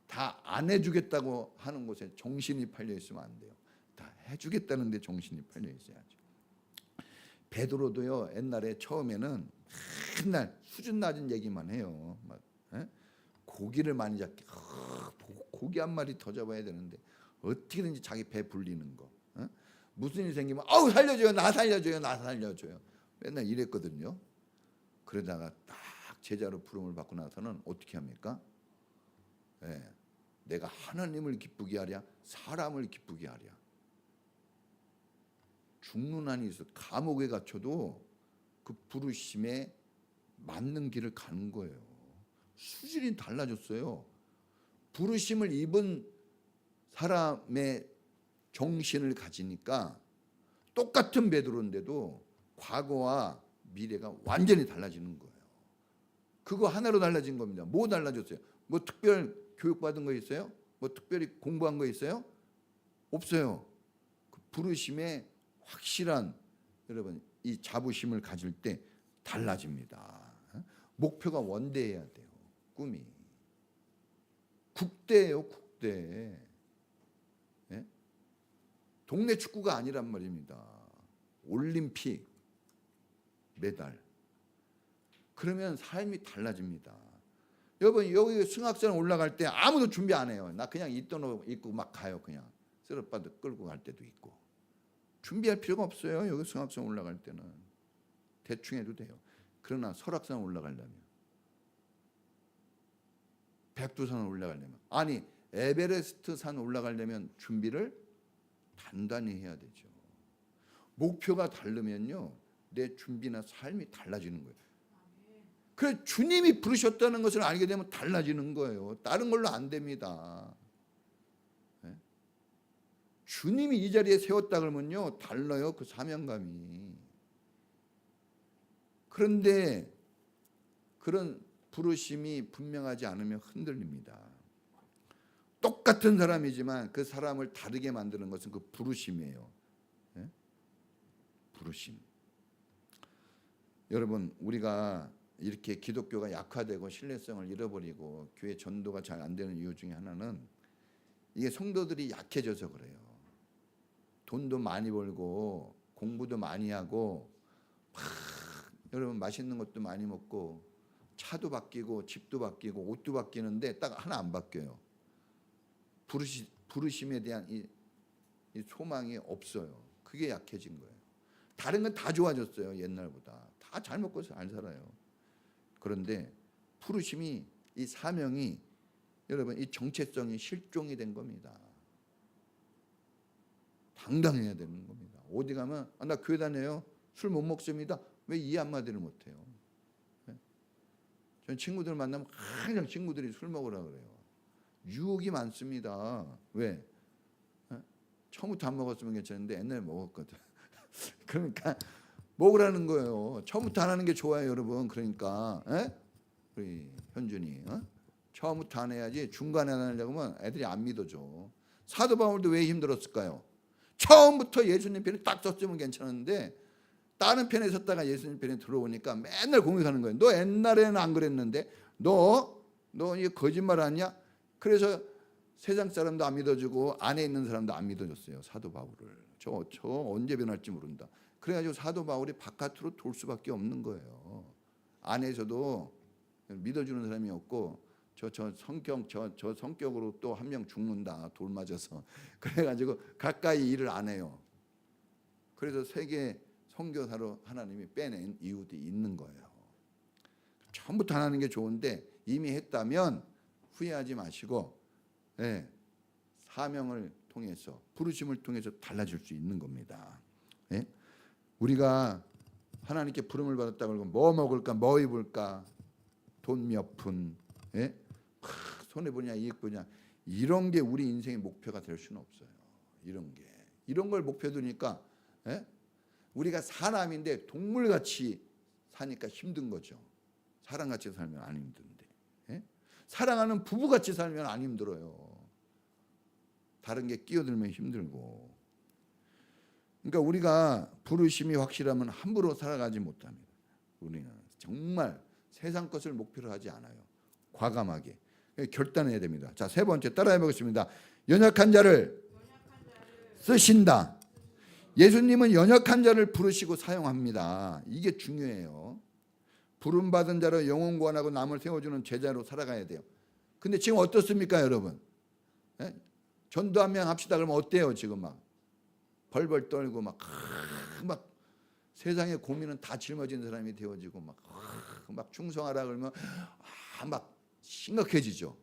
다 안 해주겠다고 하는 곳에 정신이 팔려 있으면 안 돼요. 다 해주겠다는데 정신이 팔려 있어야죠. 베드로도요 옛날에 처음에는 맨날 수준 낮은 얘기만 해요. 막 고기를 많이 잡게 고기 한 마리 더 잡아야 되는데 어떻게든지 자기 배 불리는 거. 무슨 일 생기면 아우 살려줘요, 나 살려줘요, 나 살려줘요. 맨날 이랬거든요. 그러다가 딱 제자로 부름을 받고 나서는 어떻게 합니까? 내가 하나님을 기쁘게 하랴, 사람을 기쁘게 하랴. 죽는 한이 있어 감옥에 갇혀도 그 부르심에 맞는 길을 가는 거예요. 수준이 달라졌어요. 부르심을 입은 사람의 정신을 가지니까 똑같은 베드로인데도 과거와 미래가 완전히 달라지는 거예요. 그거 하나로 달라진 겁니다. 뭐 달라졌어요? 뭐 특별 교육받은 거 있어요? 뭐 특별히 공부한 거 있어요? 없어요. 그 부르심에 확실한 여러분 이 자부심을 가질 때 달라집니다. 목표가 원대해야 돼요. 꿈이 국대예요. 국대. 동네 축구가 아니란 말입니다. 올림픽 메달. 그러면 삶이 달라집니다. 여러분 여기 승합선 올라갈 때 아무도 준비 안 해요. 나 그냥 있던 옷 입고 막 가요. 그냥 쓰러빠도 끌고 갈 때도 있고. 준비할 필요가 없어요. 여기 승합선 올라갈 때는 대충 해도 돼요. 그러나 설악산 올라가려면 백두산 올라가려면 아니 에베레스트 산 올라가려면 준비를 단단히 해야 되죠. 목표가 다르면요 내 준비나 삶이 달라지는 거예요. 그래 주님이 부르셨다는 것을 알게 되면 달라지는 거예요. 다른 걸로 안 됩니다. 주님이 이 자리에 세웠다 그러면요 달라요. 그 사명감이. 그런데 그런 부르심이 분명하지 않으면 흔들립니다. 똑같은 사람이지만 그 사람을 다르게 만드는 것은 그 부르심이에요. 부르심. 여러분 우리가 이렇게 기독교가 약화되고 신뢰성을 잃어버리고 교회 전도가 잘 안 되는 이유 중에 하나는 이게 성도들이 약해져서 그래요. 돈도 많이 벌고 공부도 많이 하고 여러분 맛있는 것도 많이 먹고 차도 바뀌고 집도 바뀌고 옷도 바뀌는데 딱 하나 안 바뀌어요. 부르심에 대한 이 소망이 없어요. 그게 약해진 거예요. 다른 건 다 좋아졌어요. 옛날보다 다 잘 먹고 잘 살아요. 그런데 부르심이 이 사명이 여러분 이 정체성이 실종이 된 겁니다. 당당해야 되는 겁니다. 어디 가면 나 교회 다녀요. 술 못 먹습니다. 왜 이 한마디를 못해요? 전 친구들 만나면 항상 친구들이 술 먹으라 그래요. 유혹이 많습니다. 왜? 처음부터 안 먹었으면 괜찮은데 옛날에 먹었거든. 그러니까 먹으라는 거예요. 처음부터 안 하는 게 좋아요, 여러분. 그러니까 우리 현준이 처음부터 안 해야지. 중간에 안 하려고 하면 애들이 안 믿어줘. 사도 바울도 왜 힘들었을까요? 처음부터 예수님 편에 딱 섰으면 괜찮은데 다른 편에 섰다가 예수님 편에 들어오니까 맨날 공격하는 거예요. 너 옛날에는 안 그랬는데 너 이게 거짓말 아니야? 그래서 세상 사람도 안 믿어주고 안에 있는 사람도 안 믿어줬어요. 사도 바울을. 저 언제 변할지 모른다. 그래가지고 사도 바울이 바깥으로 돌 수밖에 없는 거예요. 안에서도 믿어주는 사람이 없고 저 성격으로 또 한 명 죽는다. 돌 맞아서. 그래가지고 가까이 일을 안 해요. 그래서 세계 선교사로 하나님이 빼낸 이유도 있는 거예요. 처음부터 하는 게 좋은데 이미 했다면 후회하지 마시고 사명을 통해서 부르심을 통해서 달라질 수 있는 겁니다. 우리가 하나님께 부름을 받았다고 하고 뭐 먹을까 뭐 입을까 돈 몇 푼 손해 보냐 이익 보냐 이런 게 우리 인생의 목표가 될 수는 없어요. 이런 걸 목표 두니까 우리가 사람인데 동물같이 사니까 힘든 거죠. 사람같이 살면 안 힘든데 사랑하는 부부같이 살면 안 힘들어요. 다른 게 끼어들면 힘들고. 그러니까 우리가 부르심이 확실하면 함부로 살아가지 못합니다. 우리는 정말 세상 것을 목표로 하지 않아요. 과감하게 결단해야 됩니다. 자, 세 번째 따라해 보겠습니다. 연약한 자를 쓰신다. 예수님은 연약한 자를 부르시고 사용합니다. 이게 중요해요. 부름받은 자로 영혼 구원하고 남을 세워주는 제자로 살아가야 돼요. 근데 지금 어떻습니까, 여러분? 전도 한 명 합시다 그러면 어때요? 지금 막 벌벌 떨고 막 세상의 고민은 다 짊어진 사람이 되어지고 막 충성하라 그러면 막 심각해지죠.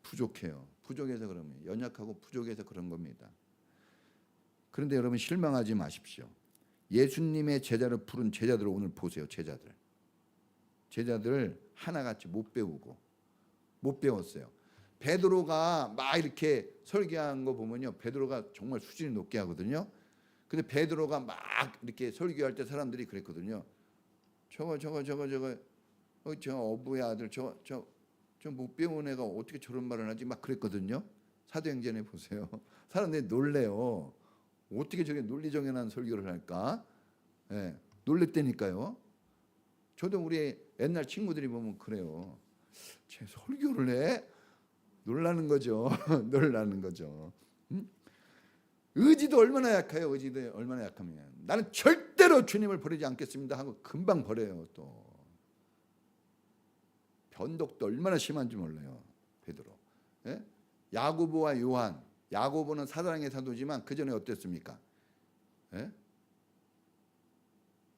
부족해요. 부족해서 그러면 연약하고 부족해서 그런 겁니다. 그런데 여러분 실망하지 마십시오. 예수님의 제자를 부른 제자들을 오늘 보세요. 제자들 하나같이 못 배웠어요. 베드로가 막 이렇게 설교한 거 보면요, 베드로가 정말 수준이 높게 하거든요. 근데 베드로가 막 이렇게 설교할 때 사람들이 그랬거든요. 저 어부의 아들 저 못 배운 애가 어떻게 저런 말을 하지? 막 그랬거든요. 사도행전에 보세요. 사람들이 놀래요. 어떻게 저게 논리정연한 설교를 할까? 놀랬다니까요. 저도 우리 옛날 친구들이 보면 그래요. 쟤 설교를 해? 놀라는 거죠. 놀라는 거죠. 의지도 얼마나 약해요. 의지도 얼마나 약하면 나는 절대로 주님을 버리지 않겠습니다 하고 금방 버려요. 또 변덕도 얼마나 심한지 몰라요. 베드로. 야고보와 요한. 야고보는 사랑의 사도지만 그 전에 어땠습니까?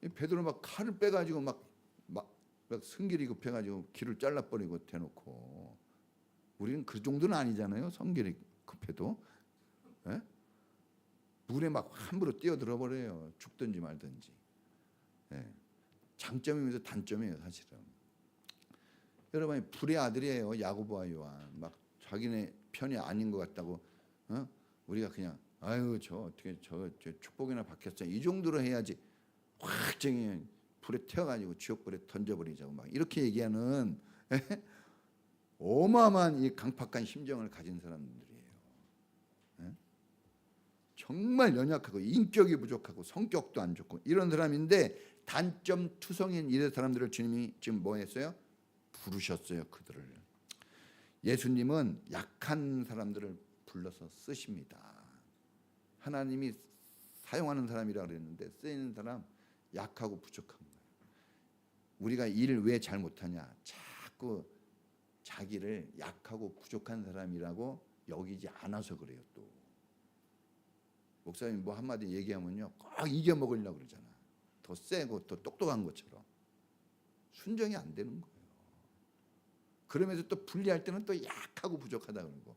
베드로 막 칼을 빼가지고 막 성질이 급해가지고 길을 잘라버리고 대놓고. 우리는 그 정도는 아니잖아요. 성질이 급해도 물에 막 함부로 뛰어들어 버려요. 죽든지 말든지. 장점이면서 단점이에요, 사실은. 여러분이 불의 아들이에요. 야고보와 요한. 막 자기네 편이 아닌 것 같다고. 우리가 그냥 아유 저 어떻게 저 축복이나 받겠어요. 이 정도로 해야지. 확정이 불에 태워가지고 지옥불에 던져버리자고 막 이렇게 얘기하는 어마어마한 이 강팍한 심정을 가진 사람들이에요. 정말 연약하고 인격이 부족하고 성격도 안 좋고 이런 사람인데 단점 투성인 이런 사람들을 주님이 지금 뭐 했어요? 부르셨어요. 그들을. 예수님은 약한 사람들을 불러서 쓰십니다. 하나님이 사용하는 사람이라 그랬는데 쓰이는 사람 약하고 부족한 거예요. 우리가 일을 왜 잘 못하냐? 자꾸 자기를 약하고 부족한 사람이라고 여기지 않아서 그래요. 또 목사님 뭐 한마디 얘기하면요 꼭 이겨먹으려고 그러잖아. 더 세고 더 똑똑한 것처럼 순종이 안 되는 거예요. 그러면서 또 분리할 때는 또 약하고 부족하다 그러고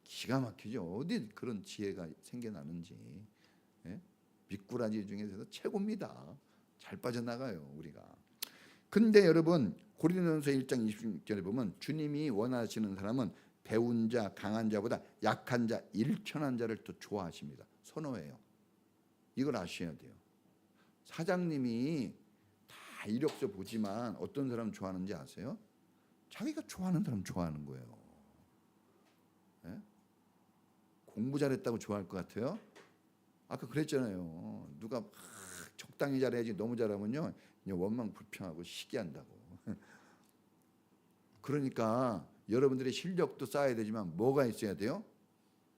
기가 막히죠. 어디 그런 지혜가 생겨나는지. 예? 미꾸라지 중에서도 최고입니다. 잘 빠져나가요 우리가. 근데 여러분 고린도전서 1장 26절에 보면 주님이 원하시는 사람은 배운 자, 강한 자보다 약한 자, 일천한 자를 더 좋아하십니다. 선호해요. 이걸 아셔야 돼요. 사장님이 다 이력서 보지만 어떤 사람 좋아하는지 아세요? 자기가 좋아하는 사람 좋아하는 거예요. 예? 공부 잘했다고 좋아할 것 같아요? 아까 그랬잖아요. 누가 적당히 잘해야지 너무 잘하면요 원망 불평하고 시기한다고. 그러니까 여러분들의 실력도 쌓아야 되지만 뭐가 있어야 돼요?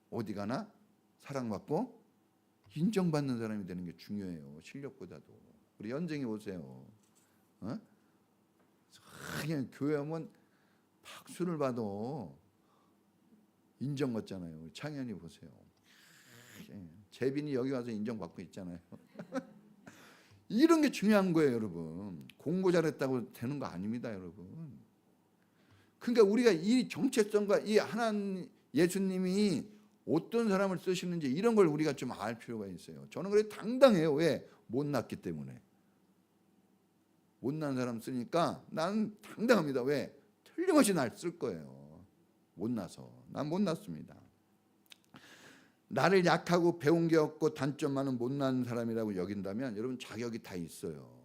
어디 가나 사랑받고 인정받는 사람이 되는 게 중요해요. 실력보다도. 우리 연정이 보세요. 어? 그냥 교회 오면 박수를 받아 인정받잖아요. 창현이 보세요. 재빈이 여기 와서 인정받고 있잖아요. 이런 게 중요한 거예요, 여러분. 공부 잘했다고 되는 거 아닙니다, 여러분. 그러니까 우리가 이 정체성과 이 하나님 예수님이 어떤 사람을 쓰시는지 이런 걸 우리가 좀 알 필요가 있어요. 저는 그래 당당해요. 왜? 못났기 때문에. 못난 사람 쓰니까 나는 당당합니다. 왜? 틀림없이 날 쓸 거예요. 못나서. 난 못났습니다. 나를 약하고 배운 게 없고 단점 많은 못난 사람이라고 여긴다면 여러분 자격이 다 있어요.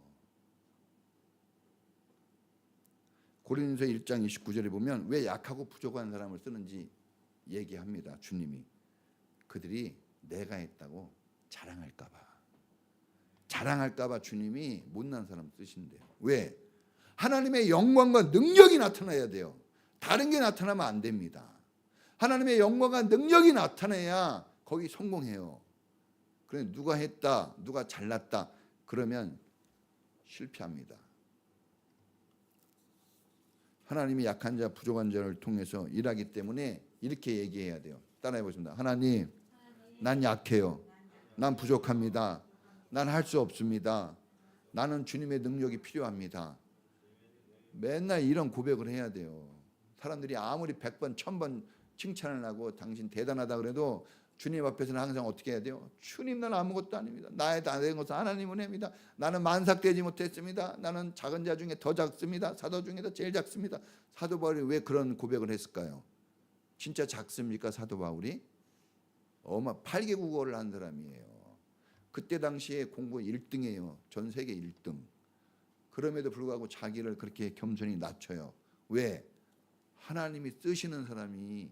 고린도서 1장 29절에 보면 왜 약하고 부족한 사람을 쓰는지 얘기합니다. 주님이. 그들이 내가 했다고 자랑할까 봐 주님이 못난 사람 쓰신대요. 왜? 하나님의 영광과 능력이 나타나야 돼요. 다른 게 나타나면 안 됩니다. 하나님의 영광과 능력이 나타나야 거기 성공해요. 그래 누가 했다, 누가 잘났다 그러면 실패합니다. 하나님이 약한 자, 부족한 자를 통해서 일하기 때문에 이렇게 얘기해야 돼요. 따라해 보십니다. 하나님, 난 약해요. 난 부족합니다. 난 할 수 없습니다. 나는 주님의 능력이 필요합니다. 맨날 이런 고백을 해야 돼요. 사람들이 아무리 100번, 1000번 칭찬을 하고 당신 대단하다 그래도 주님 앞에서는 항상 어떻게 해야 돼요? 주님 나는 아무것도 아닙니다. 나의 다 된 것은 하나님 은혜입니다. 나는 만삭되지 못했습니다. 나는 작은 자 중에 더 작습니다. 사도 중에도 제일 작습니다. 사도 바울이 왜 그런 고백을 했을까요? 진짜 작습니까 사도 바울이? 8개 국어를 한 사람이에요. 그때 당시에 공부 1등이에요. 전 세계 1등. 그럼에도 불구하고 자기를 그렇게 겸손히 낮춰요. 왜? 하나님이 쓰시는 사람이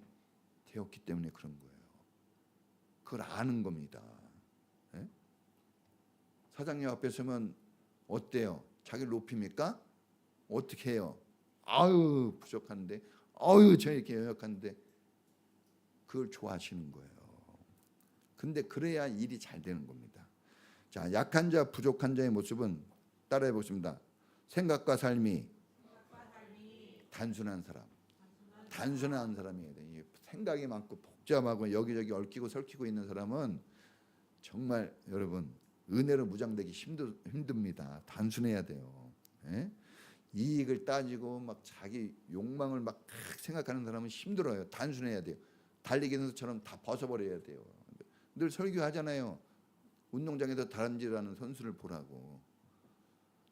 되었기 때문에 그런 거예요. 그걸 아는 겁니다. 예? 사장님 앞에 서면 어때요? 자기를 높입니까? 어떻게 해요? 아유 부족한데, 아유 저 이렇게 연약한데, 그걸 좋아하시는 거예요. 근데 그래야 일이 잘 되는 겁니다. 자, 약한 자, 부족한 자의 모습은 따라해 보십니다. 생각과 삶이 단순한 사람. 단순한 사람이에요. 생각이 많고 복잡하고 여기저기 얽히고 설키고 있는 사람은 정말 여러분 은혜로 무장되기 힘듭니다. 단순해야 돼요. 예? 이익을 따지고 막 자기 욕망을 막 생각하는 사람은 힘들어요. 단순해야 돼요. 달리기 선수처럼 다 벗어버려야 돼요. 늘 설교하잖아요. 운동장에서 다람쥐라는 선수를 보라고.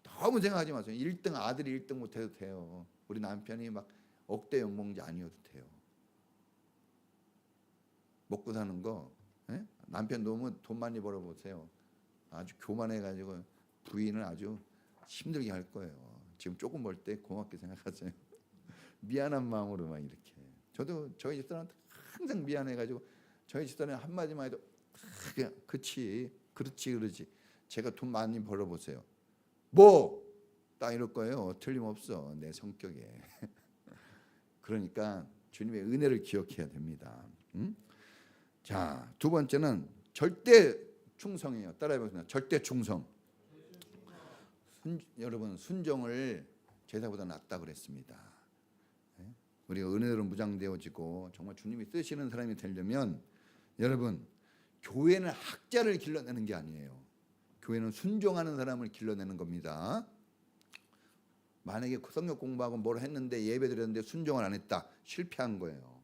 너무 생각하지 마세요. 1등 아들이 1등 못해도 돼요. 우리 남편이 막 억대 연봉자 아니어도 돼요. 먹고 사는 거, 예? 남편 너무 돈 많이 벌어보세요. 아주 교만해가지고 부인을 아주 힘들게 할 거예요. 지금 조금 벌 때 고맙게 생각하세요. 미안한 마음으로 막 이렇게. 저도 저희 집사람한테 항상 미안해가지고 저희 집사람 한마디만 해도 그냥 그렇지 그러지. 제가 돈 많이 벌어보세요. 뭐? 딱 이럴 거예요. 틀림없어 내 성격에. 그러니까 주님의 은혜를 기억해야 됩니다. 자, 두 번째는 절대 충성이에요. 따라해보세요. 절대 충성. 여러분 순종을 제사보다 낫다 그랬습니다. 우리가 은혜로 무장되어지고 정말 주님이 쓰시는 사람이 되려면 여러분 교회는 학자를 길러내는 게 아니에요. 교회는 순종하는 사람을 길러내는 겁니다. 만약에 성경 공부하고 뭘 했는데 예배 드렸는데 순종을 안 했다. 실패한 거예요.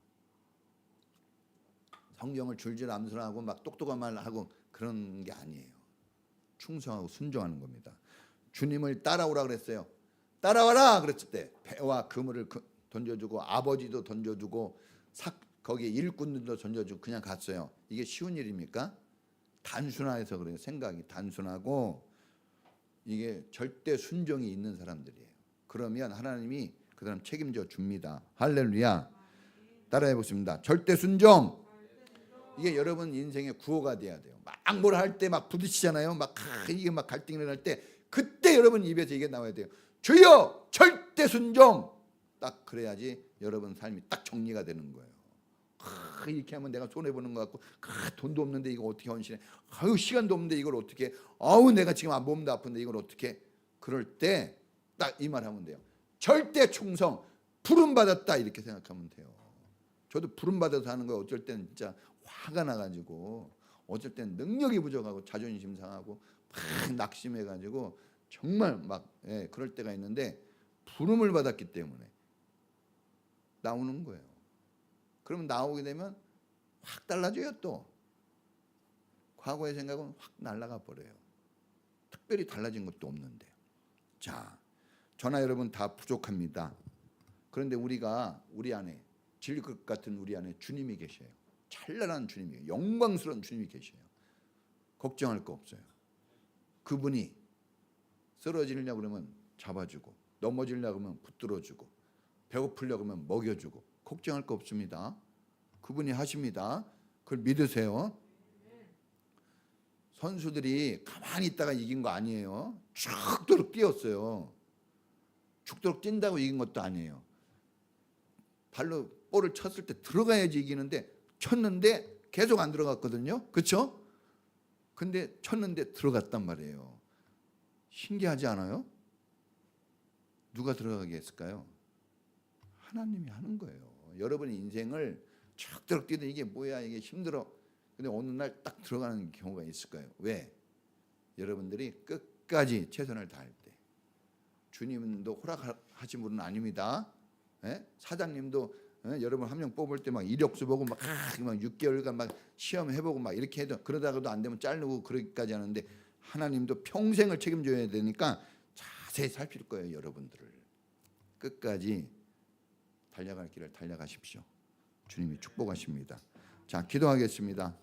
성경을 줄줄 암송하고 막 똑똑한 말 하고 그런 게 아니에요. 충성하고 순종하는 겁니다. 주님을 따라오라 그랬어요. 따라와라 그랬을 때 배와 그물을 던져주고 아버지도 던져주고 거기에 일꾼들도 던져주고 그냥 갔어요. 이게 쉬운 일입니까? 단순해서 그래요. 생각이 단순하고 이게 절대 순종이 있는 사람들이에요. 그러면 하나님이 그 사람 책임져 줍니다. 할렐루야. 따라해 보십니다. 절대 순종. 이게 여러분 인생의 구호가 돼야 돼요. 막 뭘 할 때 막 부딪히잖아요. 막 이게 막 갈등이 일어날 때 그때 여러분 입에서 이게 나와야 돼요. 주여 절대 순종. 딱 그래야지 여러분 삶이 딱 정리가 되는 거예요. 이렇게 하면 내가 손해 보는 것 같고 돈도 없는데 이거 어떻게 헌신해? 아유 시간도 없는데 이걸 어떻게? 아우 내가 지금 몸도 아픈데 이걸 어떻게? 그럴 때 딱 이 말 하면 돼요. 절대 충성. 부름 받았다 이렇게 생각하면 돼요. 저도 부름 받아서 하는 거 어쩔 때는 진짜 화가 나가지고 어쩔 때는 능력이 부족하고 자존심 상하고 막 낙심해가지고 정말 막 그럴 때가 있는데 부름을 받았기 때문에 나오는 거예요. 그러면 나오게 되면 확 달라져요. 또 과거의 생각은 확 날아가 버려요. 특별히 달라진 것도 없는데. 자, 저나 여러분 다 부족합니다. 그런데 우리가 우리 안에 질것 같은 우리 안에 주님이 계셔요. 찬란한 주님이, 영광스러운 주님이 계셔요. 걱정할 거 없어요. 그분이 쓰러지려고 그러면 잡아주고, 넘어지려고 그러면 붙들어주고, 배고프려고 하면 먹여주고, 걱정할 거 없습니다. 그분이 하십니다. 그걸 믿으세요. 선수들이 가만히 있다가 이긴 거 아니에요. 죽도록 뛰었어요. 죽도록 뛴다고 이긴 것도 아니에요. 발로 볼을 쳤을 때 들어가야지 이기는데 쳤는데 계속 안 들어갔거든요. 그렇죠? 근데 쳤는데 들어갔단 말이에요. 신기하지 않아요? 누가 들어가게 했을까요? 하나님이 하는 거예요. 여러분의 인생을 죽도록 뛰는 이게 뭐야 이게 힘들어. 근데 어느 날 딱 들어가는 경우가 있을 거예요. 왜? 여러분들이 끝까지 최선을 다할 때. 주님도 허락하신 분은 아닙니다. 사장님도 여러분 한 명 뽑을 때 막 이력서 보고 막 6개월간 막 시험 해보고 막 이렇게 해도 그러다가도 안 되면 자르고 그러기까지 하는데 하나님도 평생을 책임져야 되니까 자세히 살필 거예요. 여러분들을 끝까지 달려갈 길을 달려가십시오. 주님이 축복하십니다. 자, 기도하겠습니다.